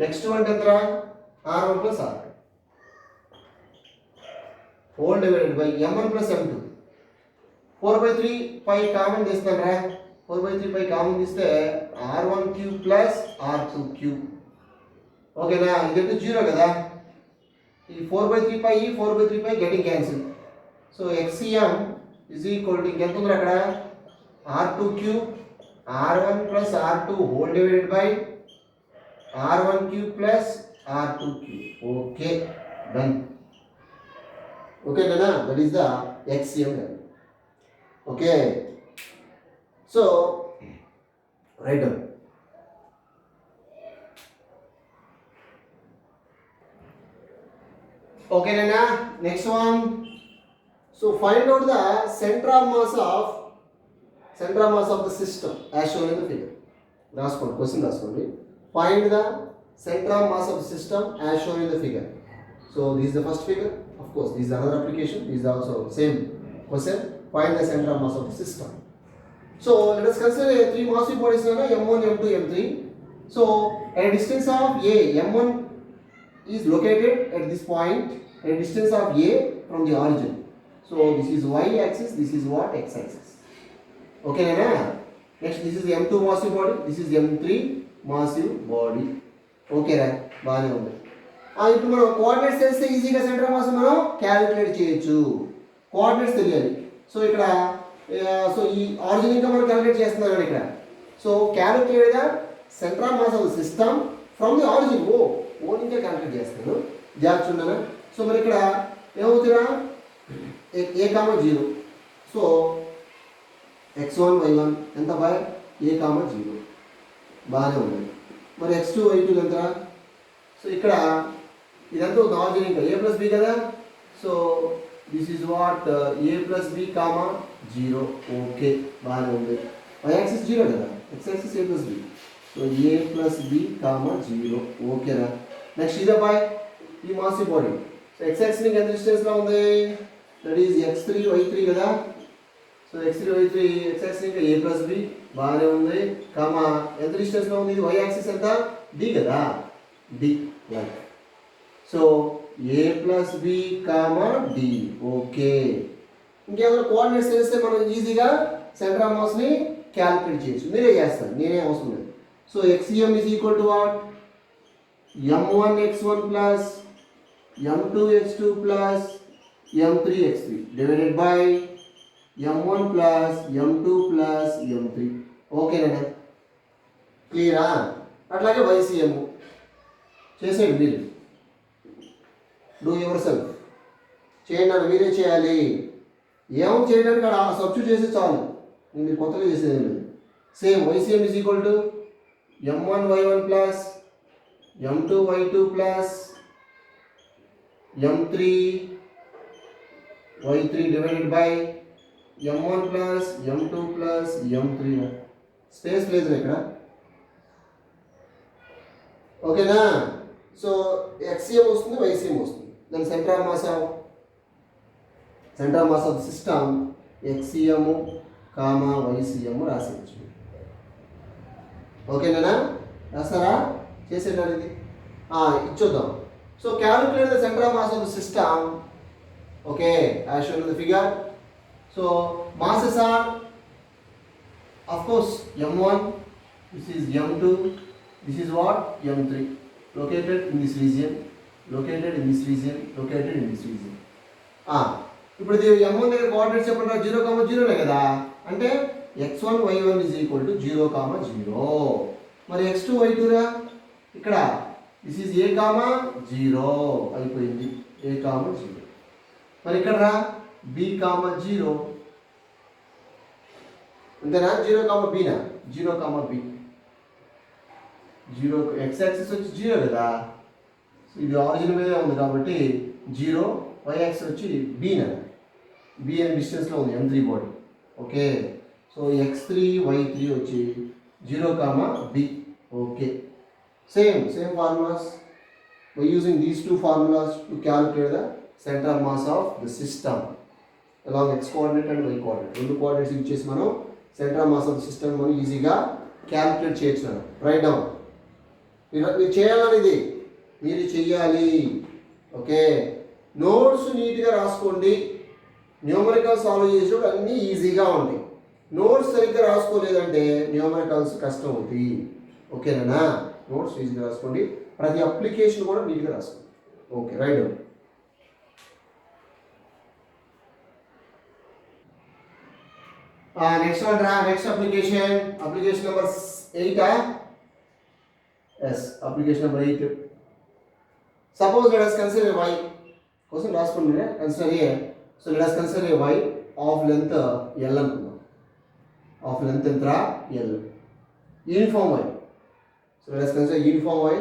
x2 అంటే ఎంతరా r1 plus r2 whole divided by m1 plus m2. 4/3 pi common తీస్తాను రా, 4/3 pi common తీస్తే r1 cube plus r2 cube. ఓకేనా, ఇది 0 కదా. ఈ 4/3 pi 4/3 pi getting cancel. So xcm is equal to ఎంత ఉంది అక్కడ r2 cube r1 plus r2 whole divided by r1 cube plus r2 cube. Okay, done. Okay కదా, that is the xcm. Okay, so write down. Okay, Nana. Next one. So find out the center of mass of the system as shown in the figure. Last one question. Find the center of mass of the system as shown in the figure. So this is the first figure. Of course, this is another application. This is also same question. Find the center of mass of the system. So let us consider three massive bodies, M1, M2, M3. So at a distance of A, M1 is located at this point at a distance of A from the origin. So this is y axis, this is what x axis. Okay, Nana? Next, this is M2 massive body, this is M3 massive body. Okay, right? Baane undi. ఇప్పుడు మనం coordinates తెలిస్తే ఈజీగా centre of mass మనం calculate చేయొచ్చు. Coordinates తెలియాలి. So ఇక్కడ so ఈ origin ఇంకా మనం క్యాలిక్యులేట్ చేస్తున్నాం ఇక్కడ. So calculate the centre of mass of the system from the origin. ఓ ఇంకా క్యాలిక్యులేట్ చేస్తాను, జాగ్రత్త చూడనా. సో మరి ఇక్కడ ఏమవుతుందా, ఏ కామా 0. సో x1 y1 ఎంత బై ఏ కామా 0 బాగానే ఉంది. మరి x2 y2 ఎంత. సో ఇక్కడ ఇదంతా ఒక ఆరిజిన్ ఇంకా a ప్లస్ బి కదా. So this is what a plus b comma 0. Okay బాగానే ఉంది. y యాక్సిస్ 0 కదా, x axis a plus b. So a plus b comma 0. ఓకేనా. నెక్స్ట్ ఇదే బాయ్ ఈ mass body. So x axis ఎంత డిస్టెన్స్లో ఉంది, దట్ ఈజ్ x3 y3 కదా. సో x3 y3 x యాక్సిస్ ఇంకా a ప్లస్ బి బాగానే ఉంది, కామా ఎంత డిస్టెన్స్లో ఉంది, y యాక్సిస్ ఎంత d కదా, d like. So a plus b comma d. Okay, ఇంకేమైనా కోఆర్డినేట్స్ తెలిస్తే మనం ఈజీగా సెంటర్ ఆఫ్ మాస్ని క్యాలిక్యులేట్ చేయొచ్చు. మీరే చేస్తారు, నేనే అవసరం లేదు. So xm is equal to what, m1 x1 plus m2 x2 plus m3 x3 divided by m1 plus m2 plus m3. ఓకేనా, క్లియరా. అట్లాగే YCM చేసేయండి మీరు, డూ యువర్ సెల్ఫ్ చేయండి అని మీరే చేయాలి. ఏమో చేయడానికి అక్కడ సబ్స్టిట్యూట్ చేస్తే చాలు, మీరు కొత్తగా చేసేది లేదు. Same YCM is equal to m1 y1 plus m2 y2 plus m3 y3 divided by m1 plus m2 plus m3. Space లేదు ఇక్కడ, ఓకేనా. సో XCM వస్తుంది, YCM వస్తుంది. దాని centre of mass of system XCM comma YCM రాసేయచ్చు. ఓకేనా, రాస్తారా, చేసేటారు ఇది ఇచ్చొద్దాం. So calculate the centre of mass of the system. Okay, as shown in the figure. So masses are of course m1, this is m2, this is what m3, located in this region, located in this region, located in this region. ఇప్పుడు ఇది m1 దగ్గర coordinates చెప్పండి, 0, 0 కదా. అంటే x1 y1 is equal to 0, 0. మరి x2 y2 రా ఇక్కడ, this is a, 0 అయిపోయింది, a, 0. మరి ఇక్కడ రా b, 0 అంతేనా. 0, b నా, 0, b. 0 x యాక్సిస్ వచ్చి 0 కదా, ఇది ఆరిజిన్ మీదే ఉంది కాబట్టి 0, y యాక్సిస్ వచ్చి b నా, b అనే డిస్టెన్స్లో ఉంది m3 body. Okay, so x3 y3 వచ్చి 0, b. Okay, same formulas. by using these two formulas to calculate the center of mass of the system along x coordinate and y coordinate. రెండు coordinates use చేసి మనం centre of mass of the system మనం ఈజీగా calculate చేయొచ్చు. Right down, మీరు చేయాలని, ఇది మీరు చెయ్యాలి. ఓకే, నోట్స్ నీట్గా రాసుకోండి. న్యూమరికల్ సాల్వ్ చేసేటప్పుడు అన్నీ ఈజీగా ఉంటాయి. నోట్స్ సరిగ్గా రాసుకోలేదంటే న్యూమరికల్స్ కష్టం అవుతాయి. ఓకేనా, నోట్స్ ఈజీగా రాసుకోండి, ప్రతి అప్లికేషన్ కూడా నీట్గా రాసుకోండి. Okay, write down. Next one రా, next application number 8. yes, application number 8. Suppose let us consider a y. Question రాసుకోండి, consider a. So let us consider a y of length l అనుకుందాం. of length ఎంత l, uniform y. So let us consider uniform y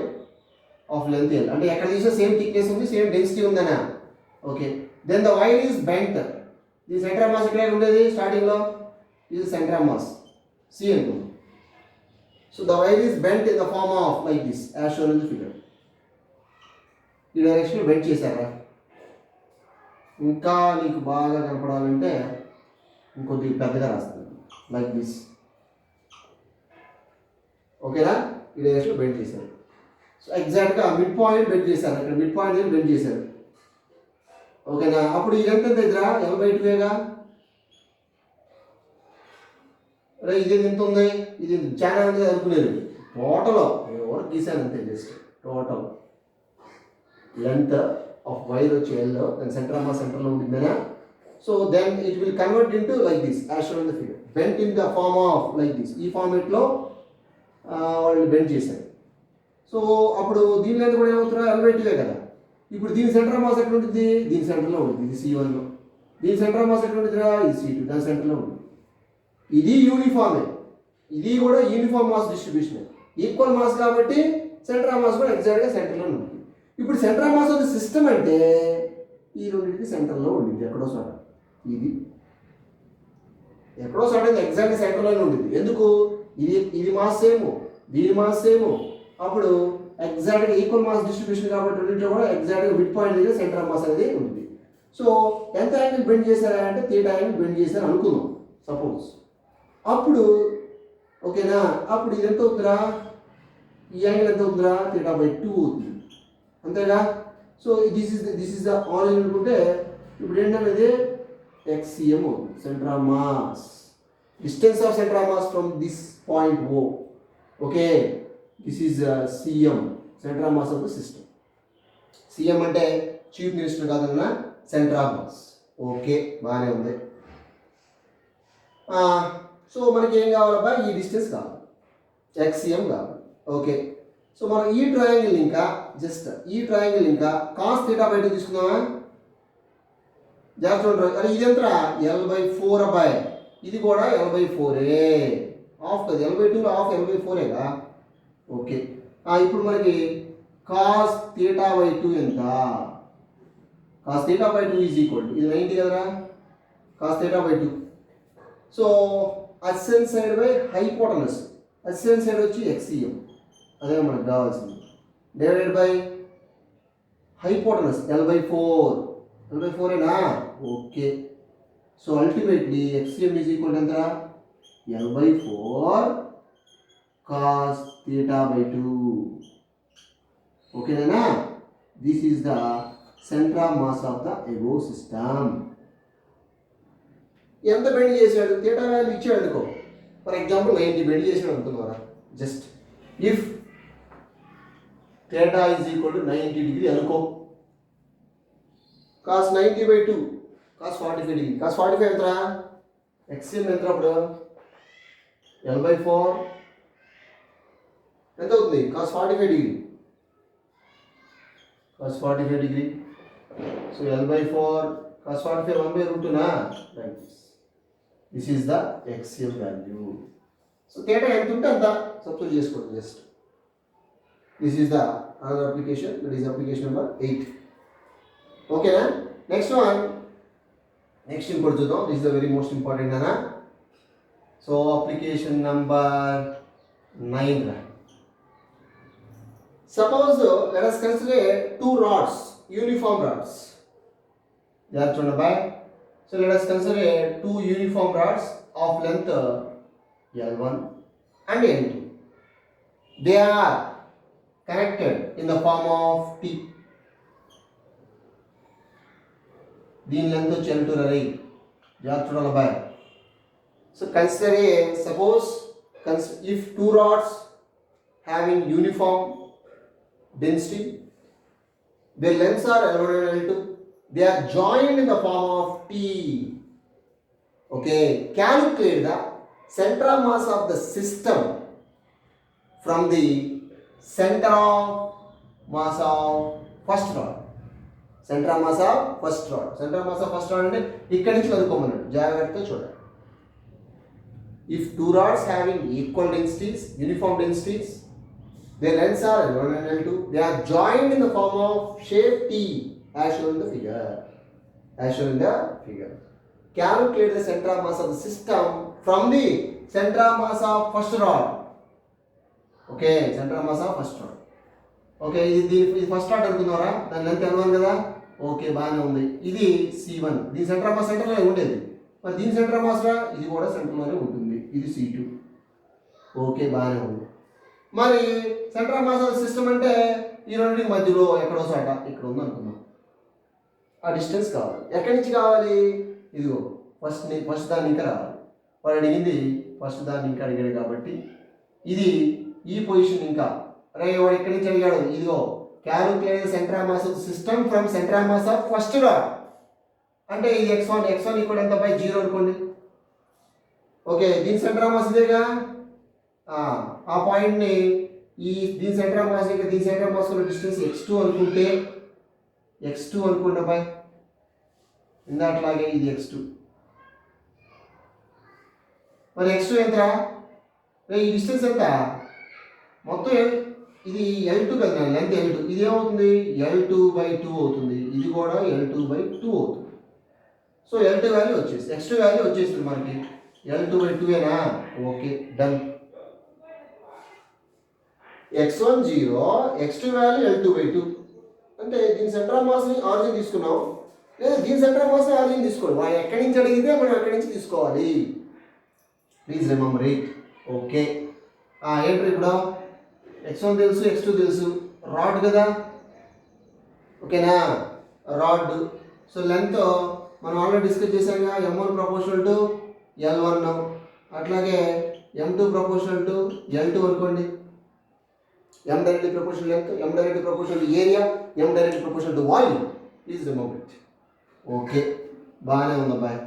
of length l. అంటే ఎక్కడ చూసినా same thickness ఉంది, same density ఉందనా. Okay, then the wire is bent. ఇది centre of mass ఇక్కడ ఉండేది స్టార్టింగ్లో, ఇది సెంటర్ ఆఫ్ మాస్ C అనుకుందాం. So the wire is bent in the form of like this, as shown in the figure. ఈ direction bend చేశారా. ఇంకా నీకు బాగా కనపడాలంటే ఇంకొద్దిగా పెద్దగా రాస్తాను, లైక్ దిస్. ఓకేనా, ఈ డైరెక్షన్ బెండ్ చేశారు. సో ఎగ్జాక్ట్గా మిడ్ పాయింట్ బెండ్ చేశారు, ఇక్కడ మిడ్ పాయింట్ దగ్గర బెండ్ చేశారు. ఓకేనా, అప్పుడు ఈ లెంత్ ఎంత ఇద్దరా, L/2గా. అరే ఇది ఎంత ఉంది, ఇది చాలా ఉంటుంది అనుకునేది. టోటల్ ఎవరు గీసాను అంతే, just total length of wire వచ్చి L, దాని సెంటర్ ఆఫ్ మాస్ సెంటర్లో ఉంటుందనా. So then it will convert into like this as shown in the figure, bent in the form of like this. ఈ ఫార్మేట్లో వాళ్ళు బెండ్ చేశారు. సో అప్పుడు దీని లెంత్ కూడా ఏమవుతుందా ఎలివేటివే కదా. ఇప్పుడు దీని సెంటర్ ఆఫ్ మాస్ ఎక్కడ ఉంటుంది, దీని సెంటర్లో ఉంటుంది, ఇది C1లో. దీని సెంటర్ ఆఫ్ మాస్ ఎక్కడ ఉంటుందిరా, ఇది C2, దాని సెంటర్లో ఉంటుంది. ఇది యూనిఫామే, ఇది కూడా uniform mass distribution, equal mass కాబట్టి సెంటర్ ఆఫ్ మాస్ కూడా ఎగ్జాక్ట్గా సెంటర్లో ఉంటుంది. ఇప్పుడు centre of mass of the system అంటే ఈ రెండింటికి సెంటర్లో ఉండింది ఎక్కడో చోట, ఇది ఎక్కడో చోట ఎగ్జాక్ట్ సెంటర్లోనే ఉంటుంది. ఎందుకు, ఇది మాస్ సేమ్, దీని మాస్ సేమ్, అప్పుడు ఎగ్జాక్ట్గా ఈక్వల్ మాస్ డిస్ట్రిబ్యూషన్ కాబట్టి రెండింటిలో కూడా ఎగ్జాక్ట్గా మిడ్ పాయింట్ దగ్గర సెంటర్ ఆఫ్ మాస్ అనేది ఉంటుంది. సో ఎంత యాంగిల్ బెండ్ చేశారా అంటే తీటా యాంగిల్ బెండ్ చేశారు అనుకుందాం సపోజ్. అప్పుడు ఓకేనా, అప్పుడు ఇది ఎంత అవుతుందిరా, ఈ యాంగిల్ ఎంత అవుతుందిరా, θ/2 అవుతుంది అంతేగా. So this is the origin అనుకుంటే ఇప్పుడు ఏంటనేది XCM అవుతుంది, centre of mass, distance of centre of mass from this point O. Okay, this is CM, centre of mass of the system. CM అంటే చీఫ్ మినిస్టర్ కాదన్నా centre of mass. Okay బాగానే ఉంది. So మనకి ఏం కావాలబ్బా, ఈ distance కావాలి, XCM కావాలి. Okay, so మనం ఈ ట్రయాంగిల్ ఇంకా జస్ట్ ఈ ట్రయాంగిల్ ఇంకా cos θ/2 తీసుకుందామా. జాగ్రత్త చూడండి, అరే ఇది ఎంతరా L/4 అబ్బాయి, ఇది కూడా L/4ఏ, ఆఫ్ కదా L/2లో ఆఫ్ L/4ఏగా. ఓకే, ఇప్పుడు మనకి cos θ/2 ఎంత, cos θ/2 ఈజ్ ఈక్వల్ టు, ఇది 90 కదరా, cos θ/2. So adjacent side by hypotenuse, adjacent side వచ్చి XCM, అదే మనకు కావాల్సింది, డివైడెడ్ బై హైపోటనస్ L/4ఏనా. Okay, so ultimately XCM is equal ఎంత, L/4 cos θ/2. ఓకేనా, this is the centre of mass of the above system. ఎంత బెండ్ చేశాడు, θ value ఇచ్చాడు అనుకో, ఫర్ ఎగ్జాంపుల్ 90 బెండ్ చేశాడు అనుకున్నారా. Just if θ is equal to 90 degree అనుకో, cos 90/2 cos 45 డిగ్రీ, cos 45 ఎంతరా, XCM ఎంత అప్పుడు L/4 ఎంత అవుతుంది, cos 45 degree, cos 45 degree. So L/4 cos 45 1/√2 నా, like this. This is the XCM value. So θ ఎంత ఉంటే అంత సబ్స్టిట్యూట్ చేసుకోండి just. This is the another application, that is application number 8. ఓకేనా, నెక్స్ట్ వన్, నెక్స్ట్ ఇంకోటి చూద్దాం. This is the very most important అనా. So application number 9. Suppose let us consider 2 rods, uniform rods. They are shown by. So let us consider 2 uniform rods of length L1 and L2. They are connected in the form of T. దీని length వచ్చి L2 రై, జాగ్రత్త చూడాలి boy. So consider a, suppose if 2 rods having uniform density, their lengths are L1 and L2, they are joined in the form of T. Okay, calculate the center of mass of the system from the center of mass of first rod. Center of mass of first rod, center of mass of first rod అంటే ఇక్కడి నుంచి కనుక్కోమన్నాడు, జాగ్రత్తగా చూడండి. If 2 rods having equal densities, uniform densities, their lengths are L1 and L2, they are joined in the form of shape T as shown in the figure. As shown in the figure. Calculate the center of mass of the system from the center of mass of first rod. Okay, center of mass of first rod. Okay, ఇది first rod అనుకున్నారా, దాని length L1 కదా. Okay బాగానే ఉంది, ఇది C1, దీని centre of mass సెంటర్లోనే ఉండేది. మరి దీని సెంటర్ ఆఫ్ మాస్ రా, ఇది కూడా సెంటర్లోనే ఉంటుంది, ఇది C2. ఓకే బాగానే ఉంది. మరి centre of mass of system అంటే ఈ రెండింటికి మధ్యలో ఎక్కడో చోట ఇక్కడ ఉంది అనుకున్నాం. ఆ డిస్టెన్స్ కావాలి, ఎక్కడి నుంచి కావాలి, ఇదిగో ఫస్ట్ దాన్ని ఇంకా రావాలి. వాడు అడిగింది ఫస్ట్ దాన్ని ఇంకా అడిగాడు కాబట్టి ఇది ఈ పొజిషన్ ఇంకా, అరే వాడు ఎక్కడి నుంచి అడిగాడు, ఇదిగో calculate the centre of mass of system from centre of mass of first rod. అంటే ఇది x1 ఇక్కడ ఎంత బై 0 అనుకోండి. ఓకే, దీని సెంటర్ ఆఫ్ మాస్ ఇదేగా. ఆ పాయింట్ని దీని సెంటర్ ఆఫ్ మాస్ ఇంకా దీని సెంటర్ ఆఫ్ మాస్ ఉన్న డిస్టెన్స్ x2 అనుకుంటే బై ఇందాట్లాగే ఇది x2. మరి x2 ఎంత? ఈ డిస్టెన్స్ ఎంత? మొత్తం ఇది L2 కదా, లెంత్ L2. ఇది ఏమవుతుంది? L2/2 అవుతుంది. ఇది కూడా L2/2 అవుతుంది. సో L2 వాల్యూ వచ్చేసి x2 వాల్యూ వచ్చేసింది మనకి. L2/2ఏనా? Okay, done. x1 0, x2 value L2/2. అంటే దీని సెంటర్ ఆఫ్ మాస్ని ఆరిజిన్ తీసుకున్నాం, లేదా దీని సెంటర్ ఆఫ్ మాస్ని ఆరిజిన్ తీసుకోవాలి. వాడు ఎక్కడి నుంచి అడిగితే మనం ఎక్కడి నుంచి తీసుకోవాలి. Please remember it. ఓకే, ఏంటి ఇప్పుడు x1 తెలుసు, x2 తెలుసు, రాడ్ కదా. ఓకేనా, రాడ్. సో లెంత్ మనం ఆల్రెడీ డిస్కస్ చేసాం. m1 ప్రపోర్షనల్ టు L1, అట్లాగే m2 ప్రపోర్షనల్ టు L2 అనుకోండి. m directly proportional length, m directly proportional to area, m directly proportional to volume. Please remember it. Okay, బాగానే ఉంది అబ్బాయి.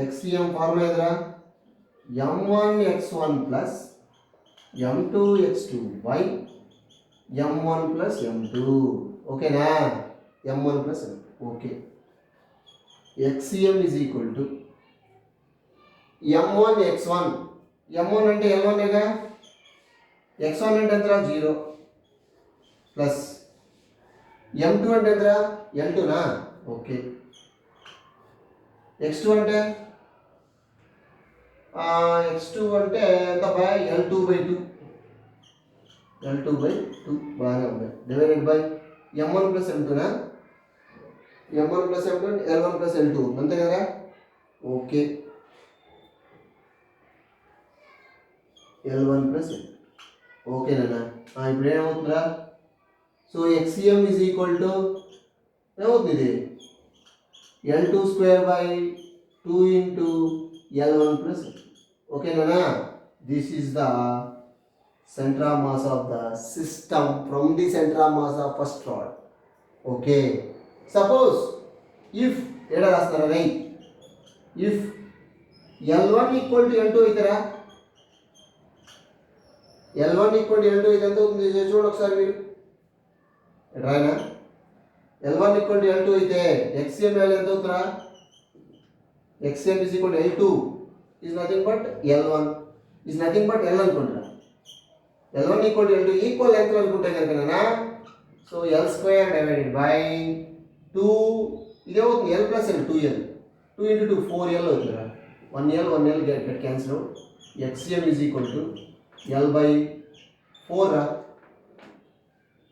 xm formula ఎదురా m1 x1 plus m2 x2 by m1 plus m2. ఓకేనా, m1 plus m2. Okay, xm is equal to m1 x1. m1 అంటే l1ఏగా, x1 అంటే ఎంతరా 0 plus m2 అంటే ఎంతరా L2నా. ఓకే, x2 అంటే ఎంత బై L2/2. బాగానే ఉంది. డివైడెడ్ బై m1 ప్లస్ m2నా. m1 plus m2 L1 plus L2 అంతే కదా. Okay, L1 plus L2. ఓకేనా. ఇప్పుడు ఏమవుతుందా? So xm is equal to ఏమవుతుంది? ఇది L2/2 into L1 plus L2. ఓకేనా. This is the centre of mass of the system from the centre of mass of first rod. Okay, suppose if ఏడా రాస్తారా రై, if L1 equal to L2 అవుతారా. L1 equal to L2 ఇది ఎంత అవుతుంది చూడండి ఒకసారి మీరు. రాయనా, L1 ఈక్వల్ టు L2 అయితే xm వాల్యూ ఎంత అవుతుందా? xm is equal to L2 is nothing but L1 is nothing but L అనుకుంటా. L1 equal to L2 equal length అనుకుంటే కనుకనా. సో L² డివైడెడ్ బై 2 ఇది అవుతుంది L plus L 2L 2 into 2 4L అవుతుందా. 1L get cancel out. xm is equal to L/4 రా,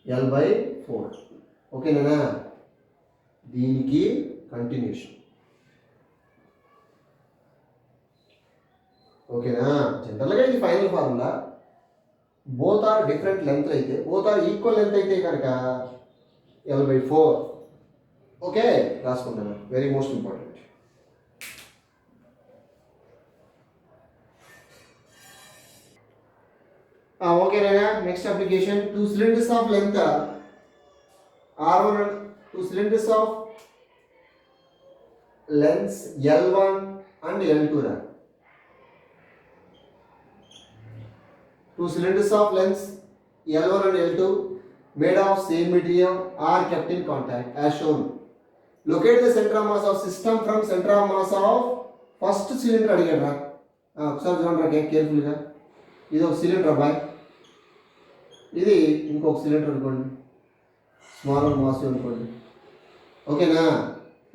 L/4. ఓకేనా. దీనికి continuation. ఓకేనా. జనరల్గా ఇది final formula. Both are different length అయితే, బోత్ ఆర్ ఈక్వల్ లెంత్ అయితే కనుక L/4. ఓకే, రాసుకుంటాను. Very most important. ఓకేనా. Next application. 2 cylinders of length R1 and 2 cylinders of lengths L1 and L2 రా. 2 cylinders of lengths L1 and L2 made of same material are kept in contact as shown. Locate the center of mass of system from center of mass of first cylinder అడిగాడు రా. ఒకసారి చూడండి కేర్ఫుల్గా. ఇది ఒక cylinder అబ్బాయి, ఇది ఇంకొక సిలిండర్ అనుకోండి, స్మాలర్ మాస్ అనుకోండి. ఓకేనా.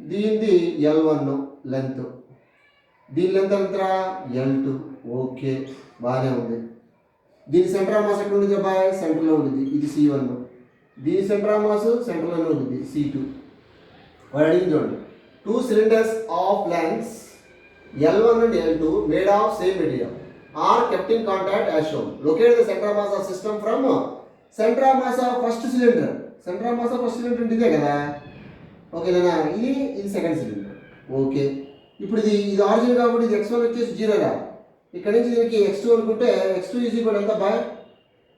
దీనిది L1 లెంత్, దీని లెంత్ ఎంతరా L2. ఓకే, బాగానే ఉంది. దీని సెంటర్ ఆఫ్ మాస్ ఎక్కడ ఉంది అబ్బాయి? సెంటర్లో ఉంటుంది. ఇది C1. దీని సెంటర్ ఆఫ్ మాస్ సెంటర్లోనే ఉంటుంది C2. వాడు అడిగింది చూడండి. 2 cylinders of lengths L1 and L2 made of same material are kept in contact as shown. Locate the center of mass of system from center of mass of first cylinder. Center of mass of first cylinder ఇదే కదా. ఓకేనా. ఇది second cylinder. Okay, ఇప్పుడు ఇది origin కాబట్టి ఇది x1 వచ్చేసి 0 రా. ఇక్కడ నుంచి దీనికి x2 అనుకుంటే x2 ఈజ్ ఈక్వల్ ఎంత బై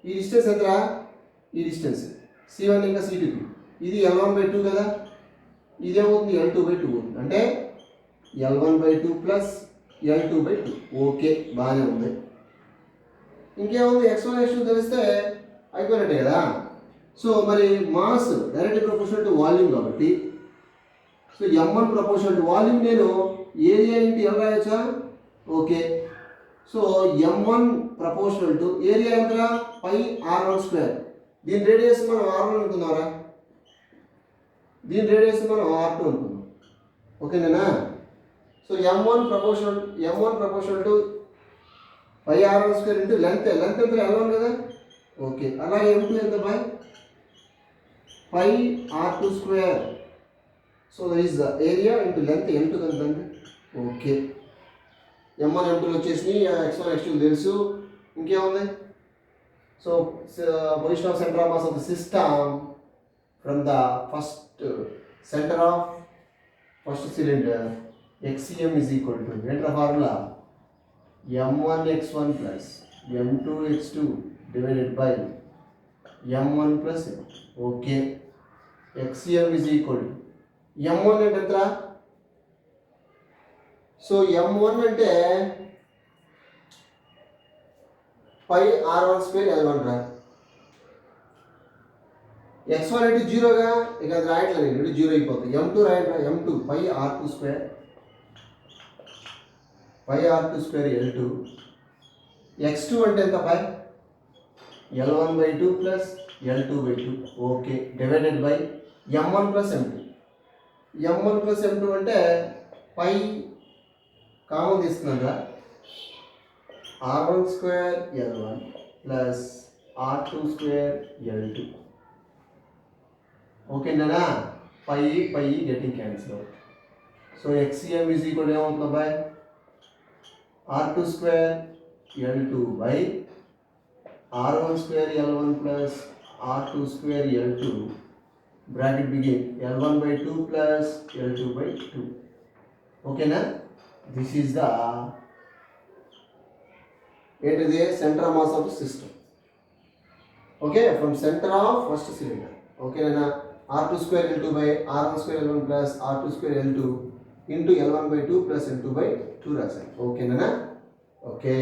ఈ డిస్టెన్స్ ఎంతరా? ఈ డిస్టెన్స్ C1 ఇంకా C2 ఇది L1/2 కదా, ఇదేమవుతుంది L2/2 అవుతుంది. అంటే L1/2 ప్లస్ L2/2. ఓకే, బాగానే ఉంది. ఇంకేముంది, x1 x2 తెలిస్తే అయిపోయినట్టే కదా. సో మరి mass direct proportional to volume కాబట్టి, so m1 proportional to volume నేను ఏరియా ఇంటి L రాయొచ్చా? Okay, so m1 proportional to area ఎంతరా పై r1². దీని రేడియస్ మనం r1 అనుకుందాంరా, దీని రేడియస్ మనం r2 అనుకుందాం. ఓకేనా? So m1 proportional to pi r1² into length ఎంత L1 కదా. ఓకే, అలాగే m2 ఎంత pi r2². So that is the area into length m2 ఎంత అండి. ఓకే, m1 m2 వచ్చేసి x1 x2 తెలుసు. ఇంకేముంది, so position of centre of mass of the system from the first centre of first cylinder xcm is equal to ఏంట్రా formula m1 x1 plus m2 x2 divided by m1 plus m. Okay, xcm is equal to m1 అంటే ఎంతరా? So m1 అంటే పై r1² L1 రా. x1 అంటే 0గా, ఇక అది రాయట్లేదు, ఇది 0 అయిపోతుంది. m2 రాయట్రా, m2 పై r2² L2. x2 అంటే ఎంత పై L1/2 plus L2/2. Okay, divided by m1 plus m2 అంటే పై common తీసుకున్నాగా r1² L1 plus r2² L2. ఓకేనా? Pi getting cancel out. So xcm is equal ఏమవుతుంది by r2² L2 by r1² L1 plus r2² L2 bracket begin L1/2 plus L2/2. ఓకేనా? This is the ఏంటిది centre of mass of the system. Okay, from centre of first cylinder. ఓకేనా? r2² L2 by r1² L1 plus r2² L2 into L1/2 plus L2/2 రాశాను. ఓకేనా? Okay,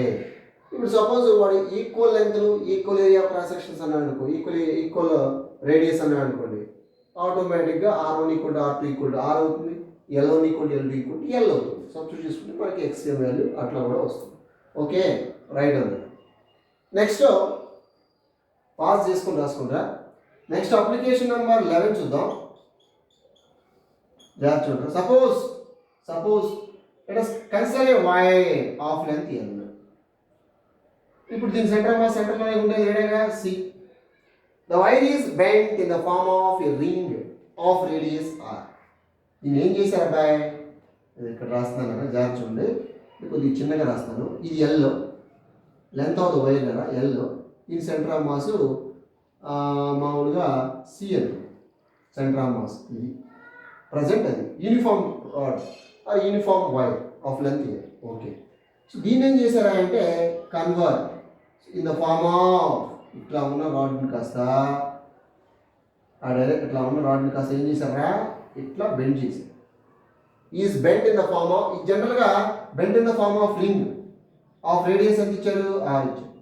ఇప్పుడు suppose వాడు equal లెంత్లు equal area of cross sections అన్నాడు అనుకో, equal radius అన్నాడు అనుకోండి, ఆటోమేటిక్గా r1 = r2 = r అవుతుంది, L1 = L2 = L అవుతుంది. సబ్స్టిట్యూట్ చేసుకుంటే మనకి xm వాల్యూ అట్లా కూడా వస్తుంది. ఓకే, రైట్ అన్నది. నెక్స్ట్ పాస్ చేసుకుని రాసుకుంటా. నెక్స్ట్ అప్లికేషన్ నెంబర్ 11 చూద్దాం. జాగ్రత్త చూడండి. Suppose let us consider a wire of length L. ఇప్పుడు దీని సెంటర్ ఆఫ్ మాస్ సెంటర్లోనే ఉండేది ఏడేగా C. The wire is bent in the form of a ring of radius R. దీన్ని ఏం చేశారు అబ్బాయి? ఇక్కడ రాస్తున్నాను కదా, జాగ్రత్త చూడండి. ఇది కొద్దిగా చిన్నగా రాస్తాను. ఇది L, length of the wire కదా L. దీని సెంటర్ ఆఫ్ మాస్ మామూలుగా CL, సెంటర్ ఆఫ్ మాస్. ఇది ప్రజెంట్ అది uniform rod or uniform wire of length ఇయర్. ఓకే, సో దీన్ని ఏం చేశారా అంటే convert in the form of ఇట్లా ఉన్న రాడ్ని కాస్త డైరెక్ట్ ఇట్లా ఉన్న రాడ్ని కాస్త ఏం చేశారా ఇట్లా బెండ్ చేశారు. Is bent in the form of, జనరల్గా bent in the form of ring of radius ఎంత ఇచ్చారు? R ఇచ్చారు.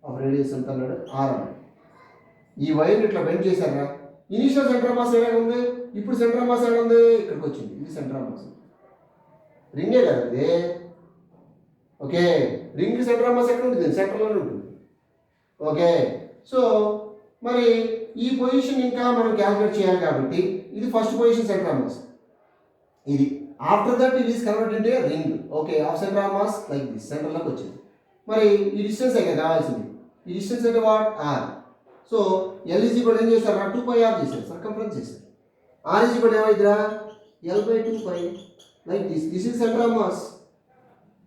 ఆఫ్ రేడియస్ ఎంత అన్నాడు? R అన్నాడు. ఈ వైర్ ఇట్లా బెండ్ చేశారా. ఇనిషియల్ సెంటర్ ఆఫ్ మాస్ ఏమైనా ఉంది, ఇప్పుడు సెంటర్ ఆఫ్ మాస్ ఏమైనా ఉంది, ఇక్కడికి వచ్చింది. ఇది సెంటర్ ఆఫ్ మాస్, రింగే కదా ఇది. Okay, ring centre of mass ఎక్కడ ఉంటుంది? సెంటర్లోనే ఉంటుంది. ఓకే, సో మరి ఈ పొజిషన్ ఇంకా మనం క్యాలిక్యులేట్ చేయాలి కాబట్టి ఇది first position centre of mass. ఇది after that it is convert into ring. Okay, of centre of mass like this సెంటర్లోకి వచ్చింది. మరి ఈ డిస్టెన్స్ అయితే కావాల్సింది. ఈ డిస్టెన్స్ అంటే what? R. So L is equal ఏం చేశారు? 2πr చేశారు, సర్కంఫరెన్స్ చేశారు. R ఈజ్ ఈక్వల్ ఏమైందిరా? L/2π like this. This is centre of mass.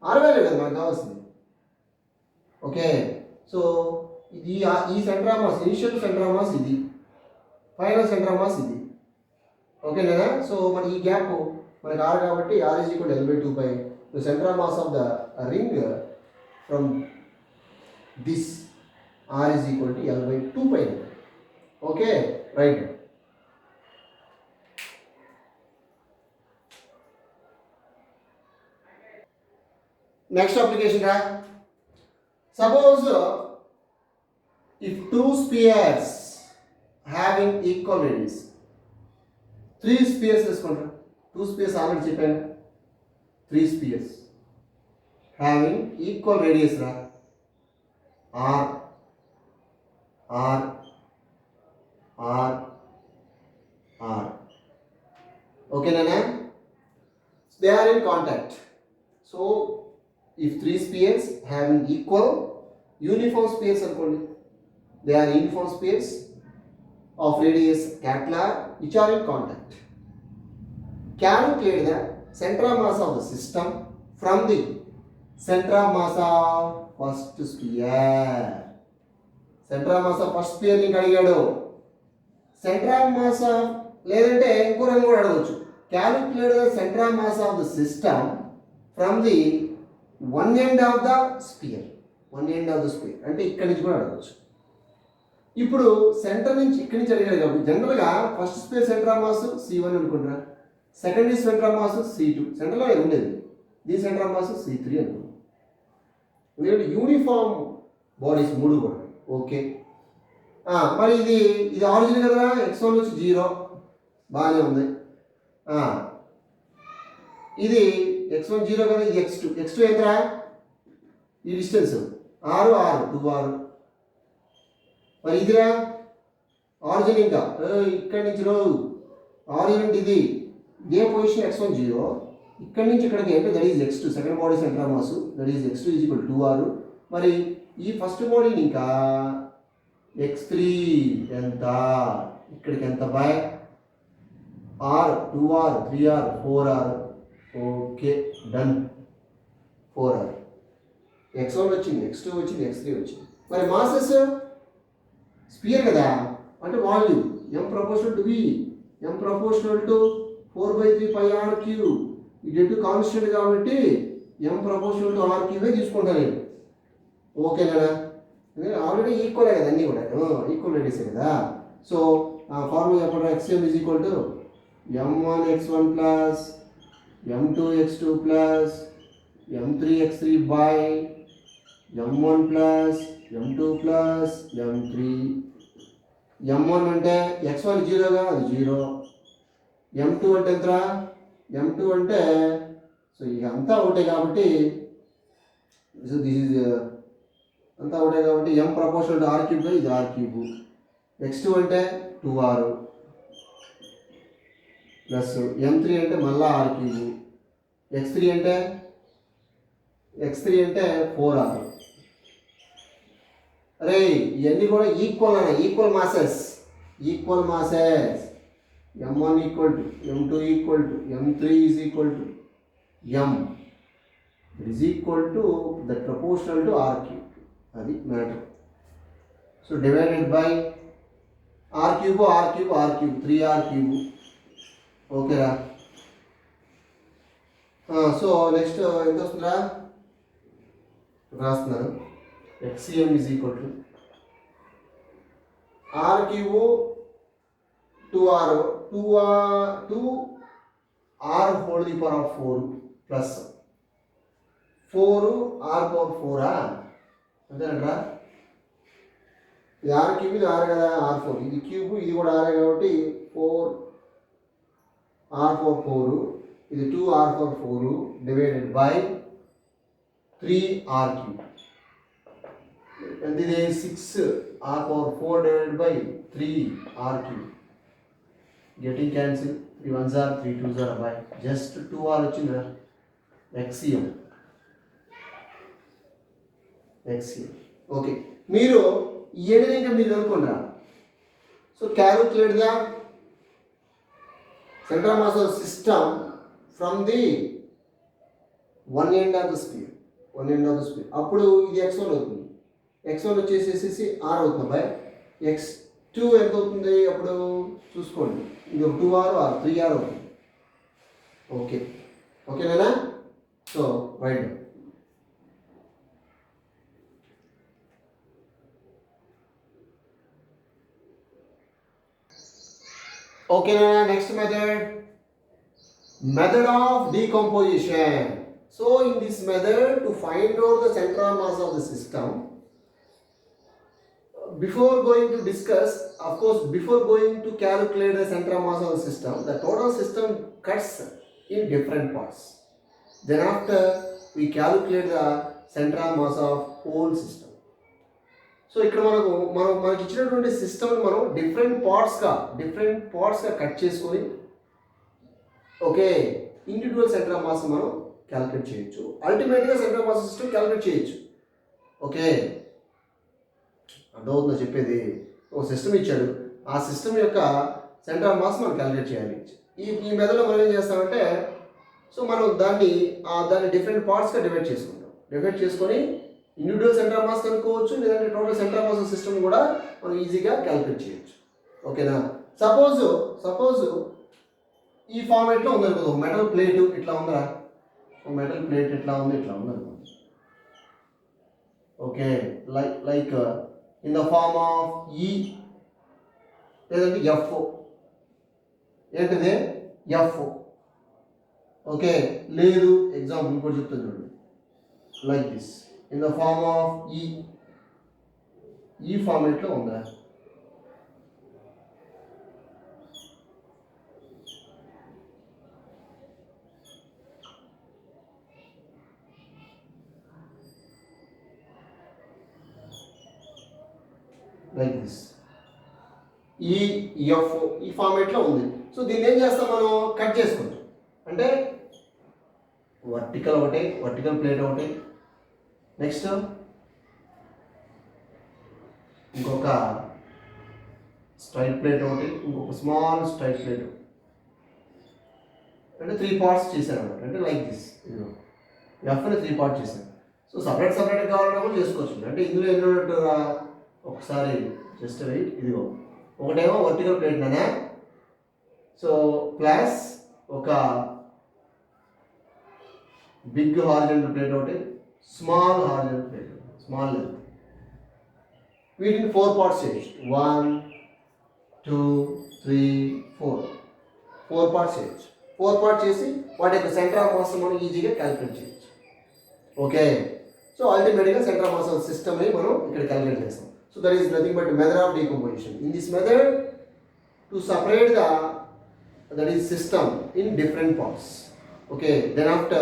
R value కదా మనకు కావాల్సింది. ఓకే, సో ఇది ఈ centre of mass, initial centre of mass ఇది, ఫైనల్ సెంటర్ ఆఫ్ మాస్ ఇది. ఓకేనా? సో మరి ఈ గ్యాప్ మనకి R కాబట్టి R is equal L/2π. The centre of mass of the ring from this R is equal to L/2π. Okay, Right. Next application, right? Suppose if two spheres having equal radius, three spheres తీసుకుంటారు. Two spheres already చెప్పాను. Three spheres having equal radius రా. R, R, R, R. Okay, Nana? They are in contact. So, if three spheres having equal uniform spheres అనుకోండి, they are uniform spheres of radius capital R which are in contact. Calculate the center of mass of the system from the center of mass of first sphere. Center of mass of first sphere నీకు అడిగాడు. Center of mass of లేదంటే ఇంకో రంగు కూడా అడగవచ్చు. Calculate the center of mass of the system from the one end of the sphere. One end of the sphere అంటే ఇక్కడి నుంచి కూడా అడగవచ్చు. ఇప్పుడు సెంటర్ నుంచి ఇక్కడి నుంచి అడిగాడు కాబట్టి జనరల్గా first space centre of mass C1 అనుకుంటున్నా, second centre of mass C2, సెంటర్లో ఉండేది, దీని సెంటర్ ఆఫ్ మాస్ C3 అనుకుంటున్నా. ఎందుకంటే యూనిఫామ్ బాడీస్ మూడు కూడా. ఓకే, మరి ఇది ఆరిజిన్ కదా, x1 వచ్చి 0, బాగానే ఉంది. ఇది x1 0 కదా, ఇది x2 ఎంతరా, ఈ డిస్టెన్స్ 6 6 2 6. మరి ఇదిరా ఆరిజిన్, ఇంకా ఇక్కడి నుంచి ఆరిజిన్ అంటే ఇదే పొజిషన్ x1 0, ఇక్కడి నుంచి ఇక్కడికి అంటే that is x2 second body centre of mass, that is x2 equal 2 6. మరి ఈ ఫస్ట్ బాడీని ఇంకా x3 ఎంత, ఇక్కడికి ఎంత by r 2 r 3 r 4 r. Okay done. 4 r, x1 వచ్చింది, x2 వచ్చింది, x3 వచ్చింది. మరి మాసెస్ స్పియర్ కదా అంటే volume m proportional to v, m proportional to 4/3 pi r cube. ఇది ఎటు కాన్స్టెంట్ కాబట్టి m proportional to r cube తీసుకుంటాను నేను. ఓకేనా, ఆల్రెడీ ఈక్వలే కదా, అన్నీ కూడా ఈక్వల్ రేడియస్ కదా. సో ఫార్ములా చెప్పండి, xm is equal to m1 x1 plus m2 x2 plus m3 x3 by m1 plus m2 plus m3. m1 అంటే x1 0గా, అది 0. m2 అంటే ఎంతరా, m2 అంటే సో ఇక అంతా ఒకటే కాబట్టి దిస్ ఈజ్ అంతా ఒకటే కాబట్టి m proportional to r cube, ఇది r క్యూబ్. x2 అంటే 2r ప్లస్ m3 అంటే మళ్ళా r క్యూబ్, x3 అంటే 4r. అరే ఇవన్నీ కూడా ఈక్వల్ అన్న, equal masses m1 equal to m2 equal to m3 is equal to m, it is equal to that proportional to r cube. అది matter. So divided by r cube 3r cube. ఓకేరా. So next ఎంత వస్తుందా రాస్తున్నాను, xcm is equal to r cube 2r whole the power of 4 plus 4 r power 4 అంతేనంటరా. ఇది r cube, ఇది r కదా, r4, ఇది క్యూబ్, ఇది కూడా r కాబట్టి 4 r పవర్ 4, ఇది 2r power 4 divided by 3r cube. ఇది 6r power 4 divided by 3r cube. Getting cancel, 3 1s are 3 2s are by just 2r వచ్చిందా. xcm. ఓకే, మీరు ఏదైనా ఇంకా మీరు అనుకున్నారా. So calculate the centre mass of system from the one end of the spear. అప్పుడు ఇది x1 అవుతుంది, x1 వచ్చేసేసి r అవుతుంది బై x2 ఎంత అవుతుంది అప్పుడు చూసుకోండి, ఇది 2r or 3r అవుతుంది. ఓకేనా. So right. Okay, next method of decomposition. So in this method, to find out the central mass of the system, before going to discuss, of course, before going to calculate the central mass of the system, the total system cuts in different parts. Then after we calculate the central mass of whole system. So ఇక్కడ మనకి ఇచ్చినటువంటి సిస్టమ్ని మనం different పార్ట్స్గా cut చేసుకొని okay individual centre of mass మనం calculate చేయొచ్చు. అల్టిమేట్గా centre of mass system calculate చేయొచ్చు. ఓకే, అర్థమవుతుందో చెప్పేది? ఒక సిస్టమ్ ఇచ్చాడు, ఆ సిస్టమ్ యొక్క సెంటర్ ఆఫ్ మాస్ మనం క్యాలిక్యులేట్ చేయాలి. ఈ మెథడ్లో మనం ఏం చేస్తామంటే, సో మనం దాన్ని డిఫరెంట్ పార్ట్స్గా డివైడ్ చేసుకుంటాం. డివైడ్ చేసుకొని ఇండివిజువల్ సెంటర్ ఆఫ్ మాస్ కనుక్కోవచ్చు, లేదంటే total centre of mass system కూడా మనం ఈజీగా క్యాలిక్యులేట్ చేయొచ్చు. ఓకేనా? సపోజ్ ఈ ఫార్మేట్లో ఉందనుకో, మెటల్ ప్లేట్ ఇట్లా ఉందా, మెటల్ ప్లేట్ ఇట్లా ఉంది అనుకో. Okay, like in the form of ఈ లేదంటే ఎఫ్. ఏంటిది? ఎఫ్. ఓకే, లేదు ఎగ్జాంపుల్ ఇంకోటి చెప్తాను చూడండి, like this in the form of ఈ ఫార్మేట్లో ఉందా. లైక్ దిస్ ఎఫ్ ఈ ఫార్మేట్లో ఉంది. సో దీన్ని ఏం చేస్తాం మనం? కట్ చేసుకుంటాం. అంటే వర్టికల్ ప్లేట్ ఒకటి, నెక్స్ట్ ఇంకొక స్ట్రైట్ ప్లేట్ ఒకటి, ఇంకొక స్మాల్ స్ట్రైట్ ప్లేట్, అంటే 3 పార్ట్స్ చేశాను అనమాట. అంటే లైక్ దిస్ ఎఫ్ని 3 పార్ట్ చేశాను. సో సపరేట్ కావాలన్నా కూడా చేసుకోవచ్చు. అంటే ఇందులో ఎన్ని ఉన్నట్టు ఒకసారి జస్ట్ వెయిట్. ఇదిగో ఒకటేమో వర్టికల్ ప్లేట్ నానే, సో ప్లస్ ఒక బిగ్ హారిజాంటల్ ప్లేట్ ఒకటి, small horizontal plate, small length. వీటిని 4 పార్ట్స్ చేయొచ్చు. 1 2 3 4 పార్ట్స్ చేయొచ్చు. 4 పార్ట్స్ చేసి వాటి యొక్క సెంటర్ ఆఫ్ మాస్ మనం ఈజీగా క్యాలిక్యులేట్ చేయొచ్చు. ఓకే, సో అల్టిమేట్గా సెంటర్ ఆఫ్ మాస్ సిస్టమ్ని మనం ఇక్కడ క్యాలిక్యులేట్ చేస్తాం. So that is nothing but method of decomposition. In this method, to separate that is system in different parts. Okay, then after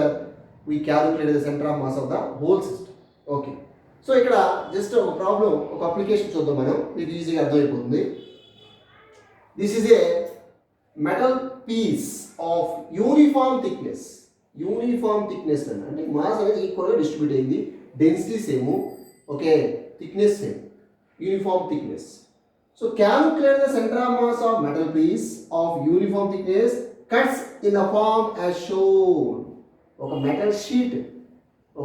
we calculate the center of mass of the whole system. Okay, so ఇక్కడ just ఒక problem, ఒక application చూద్దాం మనం, మీకు ఈజీగా అర్థమైపోతుంది. This is a metal piece of uniform thickness అంటే mass అనేది ఈక్వల్గా డిస్ట్రిబ్యూట్ అయింది, density same, okay, thickness same, uniform thickness. So calculate the center of mass of metal piece of uniform thickness cuts in the form as shown. ఒక metal sheet,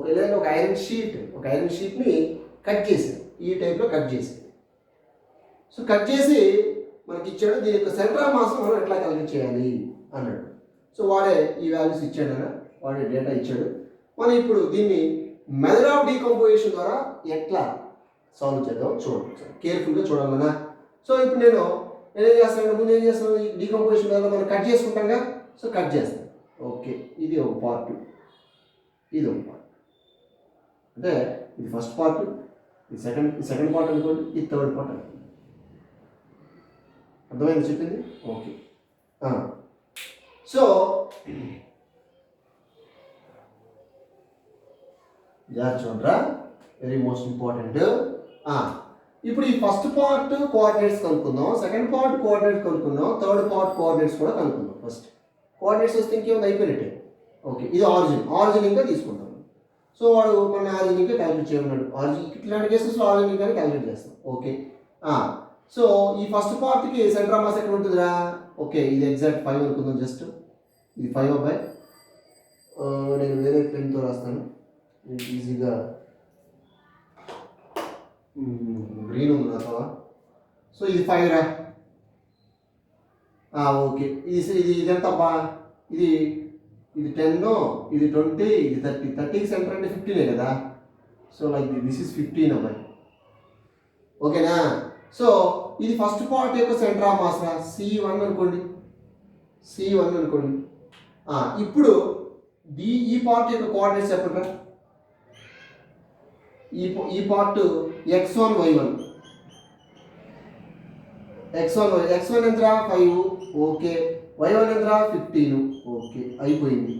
లేదంటే ఒక iron షీట్ని cut చేసాం, ఈ టైప్లో cut చేసాం. So cut చేసి మనకి ఇచ్చాడు, దీని యొక్క సెంటర్ ఆఫ్ మాస్ మనం ఎట్లా క్యాలిక్యులేట్ చేయాలి అన్నాడు. సో వాడే ఈ వాల్యూస్ ఇచ్చాడు, వాడే డేటా ఇచ్చాడు. మనం ఇప్పుడు దీన్ని మెథడ్ ఆఫ్ డీకంపోజిషన్ ద్వారా ఎట్లా సాల్వ్ చేద్దాం చూడండి, కేర్ఫుల్గా చూడాలన్నా. సో ఇప్పుడు నేను ఏం చేస్తాను, ముందు ఏం చేస్తాను, డీకంపోజిషన్ ద్వారా మనం కట్ చేసుకుంటాంగా. సో కట్ చేస్తాను. ఓకే, ఇది ఒక పార్ట్, ఇది ఒక పార్ట్, అంటే ఇది ఫస్ట్ పార్ట్, ఇది సెకండ్ పార్ట్ అనుకోండి, ఇది థర్డ్ పార్ట్ అనుకోండి. అర్థమైంది చెప్పింది? ఓకే, సో చూడరా, వెరీ మోస్ట్ ఇంపార్టెంట్. ఇప్పుడు ఈ ఫస్ట్ పార్ట్ కోఆర్డినేట్స్ కనుక్కుందాం, సెకండ్ పార్ట్ కోఆర్డినేట్స్ కనుక్కుందాం, థర్డ్ పార్ట్ కోఆర్డినేట్స్ కూడా కనుక్కుందాం. ఫస్ట్ కోఆర్డినేట్స్ వస్తే ఇంకేముంది, అయిపోయినట్టే. ఓకే, ఇది ఆరిజిన్ ఇంకా తీసుకుంటాం. సో వాడు మన ఆరిజిన్ ఇంకా క్యాలిక్యులేట్ చేయమన్నాడు. ఇట్లాంటి కేసెస్లో ఆరిజిన్ ఇంకా క్యాలిక్యులేట్ చేస్తాం. ఓకే, సో ఈ ఫస్ట్ పార్ట్కి సెంటర్ ఆఫ్ మాస్ ఎక్కడ ఉంటుందిరా? ఓకే, ఇది ఎగ్జాక్ట్ 5 అనుకుందాం. జస్ట్ ఇది 5 అబ్బాయి, నేను వేరే పెన్తో రాస్తాను ఈజీగా. గ్రీన్ ఉంది అథవా. సో ఇది 5 రా. ఓకే, ఇదెంతబ్బా, ఇది 10, ఇది 20, ఇది 30. 30కి సెంటర్ అంటే 15 కదా. సో లైక్ దిస్ ఇస్ 15 అబ్బాయి. ఓకేనా? సో ఇది ఫస్ట్ పార్ట్ యొక్క సెంటర్ ఆఫ్ మాస్ రా, C1 అనుకోండి. C1 అనుకోండి. ఇప్పుడు ఈ పార్ట్ యొక్క కోఆర్డినేట్స్ చెప్పండి. ఈ పార్ట్ x1 y1 x1 ఎంతరా 5, ఓకే. y1 ఎంతరా 15, ఓకే. అయిపోయింది.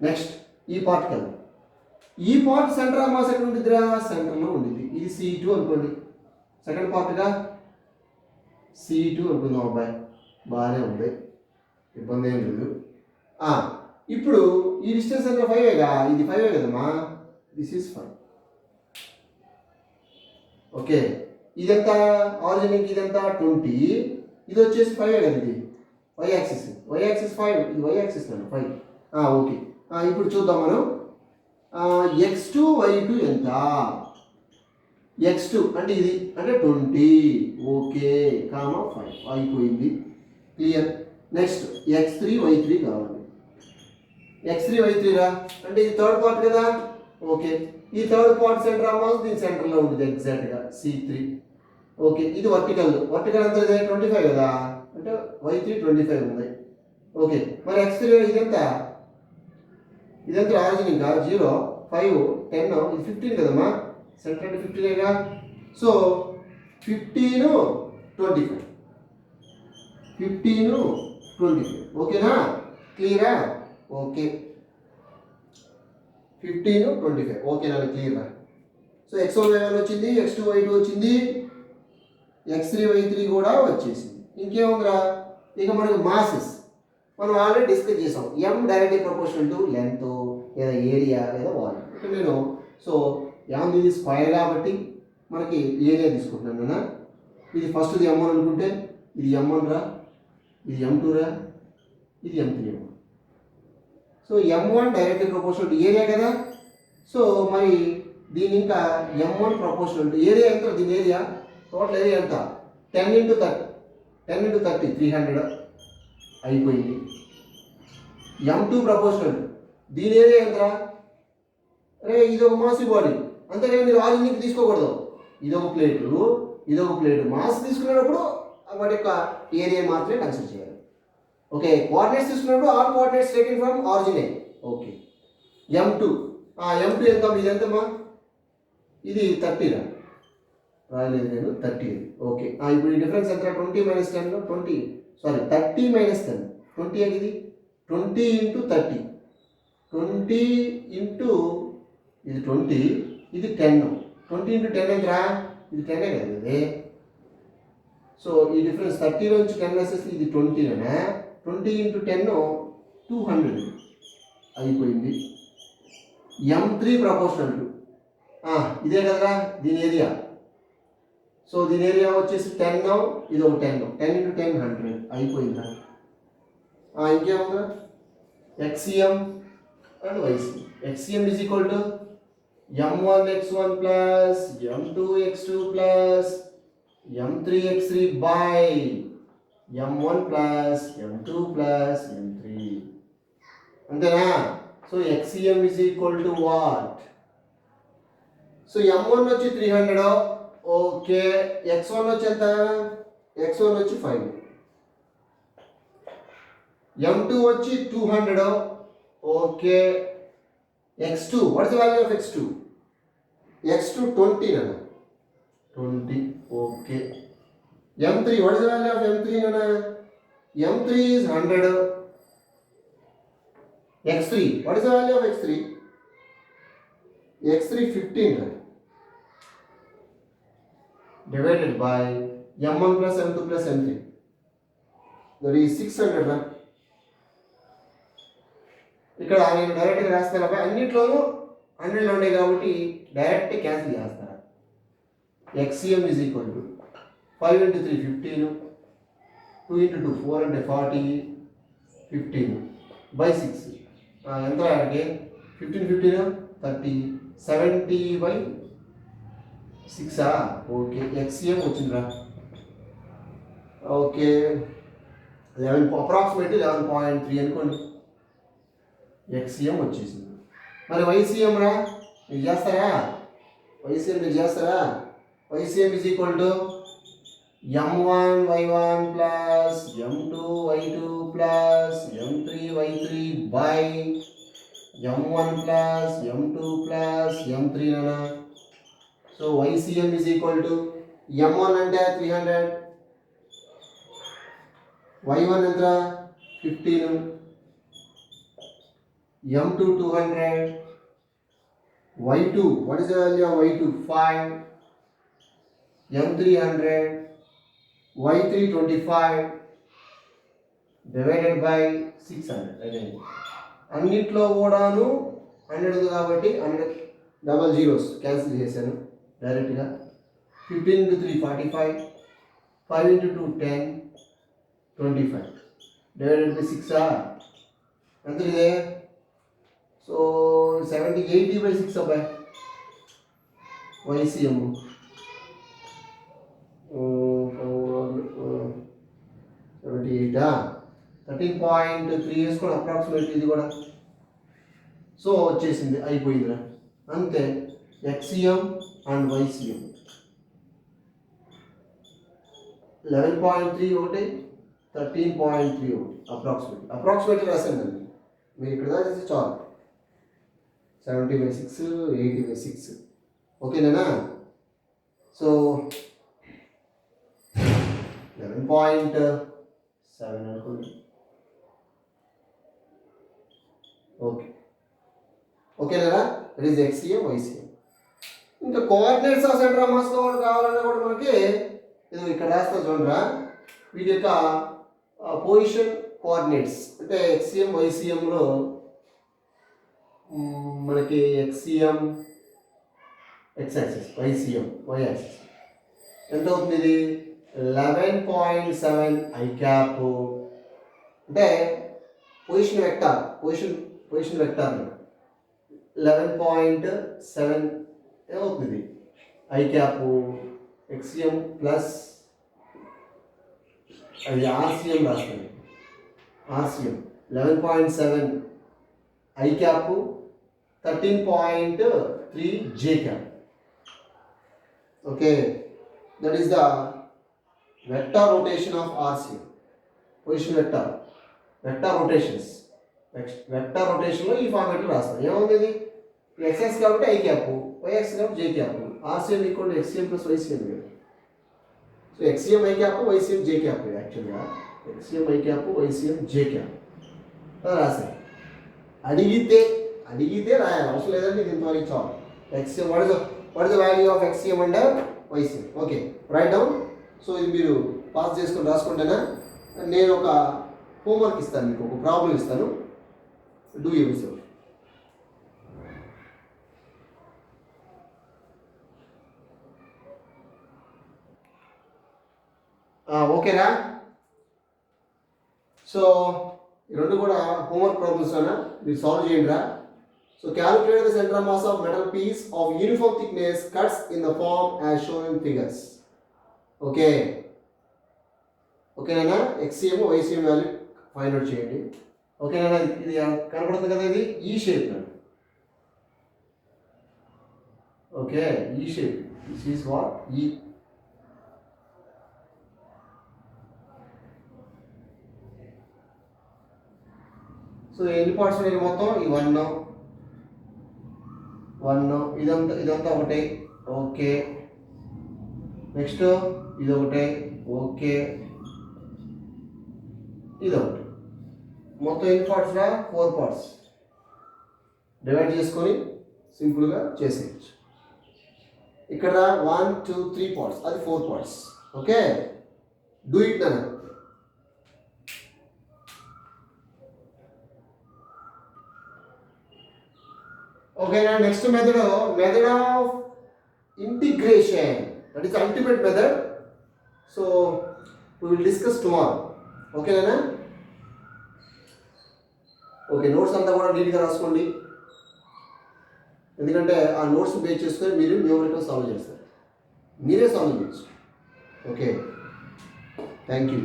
నెక్స్ట్ ఈ పార్ట్ కదా, ఈ పార్ట్ సెంటర్ ఆఫ్ మాస్ ఎక్కడ ఉంటుందిరా? సెంటర్లో ఉంటుంది. ఇది C2 అనుకోండి. సెకండ్ పార్ట్గా C2 అనుకుందాం. అబ్బాయి బాగానే ఉంది, ఇబ్బంది ఏం లేదు. ఇప్పుడు ఈ డిస్టెన్స్ ఎంత 5ఏగా, ఇది 5 కదమ్మా, దిస్ ఈజ్ 5. ఓకే, ఇదంతా ఆరిజిన్కి ఇదంతా 20, ఇది వచ్చేసి 5 కదా, ఇది y యాక్సిస్ 5, ఇది y యాక్సిస్ 5. ఓకే. ఇప్పుడు చూద్దాం మనం. x2 y2 ఎంత? x2 అంటే ఇది అంటే 20, ఓకే, 5 అయిపోయింది. క్లియర్. నెక్స్ట్ x3 y3 కావాలి. x3 y3 రా అంటే ఇది థర్డ్ పార్ట్ కదా, ఓకే. ఈ third part centre of mass దీని సెంటర్లో ఉంటుంది ఎగ్జాక్ట్గా C3. ఓకే, ఇది వర్టికల్ ఎంత ಇದೆ 25 కదా, అంటే y3 25 ఉంది. ఓకే, మరి x3 ఇదెంత ఆరిజిన్ ఇంకా 0, 5, 10, ఇది 15 కదమ్మా, సెంటర్ అంటే 15గా. సో 15, 25, 15, 25, ఓకేనా? క్లియరా? ఓకే, 15, 25, ఓకేనా? క్లియరా? సో x1 y1 వచ్చింది, x2 y2 వచ్చింది, x3 y3 కూడా వచ్చేసింది. ఇంకేముందిరా? ఇక మనకి మాసెస్ మనం ఆల్రెడీ డిస్కస్ చేసాం. m directly proportional to length లేదా ఏరియా లేదా వాల్యూమ్. ఇక్కడ నేను ఇది స్క్వేర్ కాబట్టి మనకి ఏరియా తీసుకుంటున్నాను కదా. ఇది ఫస్ట్ది m1 అనుకుంటే ఇది m1 రా, ఇది m2 రా, ఇది m3 రా. So m1 directly proportional to area కదా. సో మరి దీని ఇంకా m1 ప్రపోర్షనల్ టు ఏరియా ఎంత? దీని ఏరియా టోటల్ ఏరియా ఎంత? 10 into 30 300 అయిపోయింది. m2 ప్రపోర్షనల్ దీని ఏరియా ఎంతరా? అరే ఇది ఒక మాసివ్ బాడీ, అంతేగాని మీరు ఆరిజిన్కి తీసుకోకూడదు. ఇదొక ప్లేటు మాస్ తీసుకునేటప్పుడు వాటి యొక్క ఏరియా మాత్రమే కన్సిడర్ చేయాలి. ఓకే, కోఆర్డినేట్స్ తీసుకున్నప్పుడు all coordinates taken from origin. Okay, m2 ఎంత? ఇది ఎంతమ్మా? ఇది 30 రా, రాయలేదు నేను, 30. ఓకే, ఇప్పుడు ఈ డిఫరెన్స్ ఎంత? 20 - 10 20, సారీ 30 - 10 20 ఇది 20 into 30, 20 into ఇది 20, ఇది 10, 20 into 10 ఎంతరా? ఇది 10 కదా ఇది. సో ఈ డిఫరెన్స్ 30 నుంచి 10 వేసేసి ఇది 20 అనే, 20 into 10 200 అయిపోయింది. m3 ప్రపోర్షనల్ టు ఇదే కదరా దీని ఏరియా. సో దీని ఏరియా వచ్చేసి 10, ఇది ఒక 10 into 10 100 అయిపోయిందా? ఇంకేముందా? xcm and ycm. xcm is equal to m1 x1 plus m2 x2 plus m3 x3 by m1 plus m2 plus m3. అంతేనా? So xcm is equal to what? So m1 వచ్చి 300, okay. x1 వచ్చి ఎంత? x1 వచ్చి 5, m2 వచ్చి 200, okay. x2, what is the value of x2? x2 20 nana, 20, okay. m3, what is the value of m3 nana? m3 is 100. x3, what is the value of x3? x3 15 nana, divided by m1 plus m2 plus m3, that is 600 nana. ఇక్కడ నేను డైరెక్ట్గా రాస్తాను. అన్నిట్లోనూ 100 ఉండే కాబట్టి direct cancel చేస్తాను. xcm is equal to 5 into 3 15, 2 into 2 4 అంటే 40, 15 by 6 ఎంత అంటే 15 30, 70 by 6. ఓకే, xcm వచ్చిందిరా. ఓకే, 11 అప్రాక్సిమేట్లీ 11.3 అనుకోండి. xcm వచ్చేసింది. మరి ycm రా మీరు చేస్తారా? ycm is equal to m1 y1 plus m2 y2 plus m3 y3 by m1 plus m2 plus m3 nana. So YCM is equal to m1 అంటే 300, y1 ఎంత 15, m2 200, y2, what is the value of y2? 5, m3 100, y3 25 divided by 600 again. అన్నిట్లో కూడాను 100 ఉంది కాబట్టి 100 double zeros cancel చేశాను డైరెక్ట్గా. 15 into 3 45, 5 into 2 10, 25 divided by 6 ఎంత ఇదే. సో 70 80 by 6 అబ్బాయి YCM 78 13.3 వేసుకోండి అప్రాక్సిమేట్లీ ఇది కూడా. సో వచ్చేసింది, అయిపోయిందిరా అంతే. XCM అండ్ YCM 11.3 ఒకటి, 13.3 ఒకటి, అప్రాక్సిమేట్లీ రాశానండి. మీరు ఇక్కడ దాకా చేస్తే చాలు. 70/6 80/6 ఓకేనా. సో 11.7 అనుకోండి. ఓకేనా. That is XCM YCM. ఇంకా coordinates of centre of mass కావాలన్నా కూడా మనకి ఇది ఇక్కడ రాస్తా చూడరా. వీటి యొక్క పొజిషన్ కోఆర్డినేట్స్ అంటే XCM YCMలో మనకి XCM X axis, YCM Y axis ఎంత అవుతుంది? ఇది 11.7 I క్యాప్ అంటే పొజిషన్ వెక్టార్, పొజిషన్ వెక్టార్ 11.7 ఏమవుతుంది I క్యాప్ XCM ప్లస్ అది RCM రాస్తుంది. RCM 11.7 I cap 13.3 J cap. Okay, that is the vector rotation of RCM. Position vector rotations, vector రొటేషన్లో ఈ ఫార్మేట్లో రాస్తాం. ఏముంది ఇది XX కాబట్టి I క్యాప్, YX కాబట్టి J cap. RCM equal to XCM plus YCM. So XCM I cap, YCM J cap. యాక్చువల్గా XCM I cap, YCM J cap రాశారు. అడిగితే రాయాలి, అవసరం లేదంటే ఇది ఇంతవరకు చాలు. XCM what is the value of XCM and YCM. Okay, write down. So ఇది మీరు పాస్ చేసుకొని రాసుకుంటేనా. నేను ఒక హోంవర్క్ ఇస్తాను, మీకు ఒక ప్రాబ్లం ఇస్తాను, డూ యువర్ సెల్ఫ్. ఓకేనా. సో ఈ రెండు కూడా హోంవర్క్ ప్రాబ్లమ్స్ అన్నా, మీరు సాల్వ్ చేయండి రా. So calculate the centre mass of metal piece of uniform thickness cuts in the form as shown in figures. ఓకేనా. XCM YCM value find out చేయండి. ఓకేనా. ఇది కనపడుతుంది కదా, ఇది ఈ షేప్. ఓకే, ఈ షేప్, దిస్ ఈస్ వాట్ ఈ. సో ఎన్ని పార్ట్స్ ఉన్నాయి మొత్తం? ఈ 1 ఇదంతా ఒకటే. ఓకే, నెక్స్ట్ ఇది ఒకటే. ఓకే, ఇది ఒకటి. మొత్తం ఎన్ని పార్ట్స్ రా? 4 పార్ట్స్. డివైడ్ చేసుకొని సింపుల్గా చేసేయచ్చు. ఇక్కడ 1 2 3 పార్ట్స్, అది 4 పార్ట్స్. ఓకే, డూ ఇట్ నన్ను. Okay, now next method of integration. That is the ultimate method. So we will discuss tomorrow. Okay, Nana? Okay, notes అంతా కూడా నీట్గా రాసుకోండి. ఎందుకంటే ఆ నోట్స్ బేస్ చేసుకొని మీరు న్యూమరికల్ సాల్వ్ చేస్తారు. మీరే సాల్వ్ చేయొచ్చు. Okay, thank you.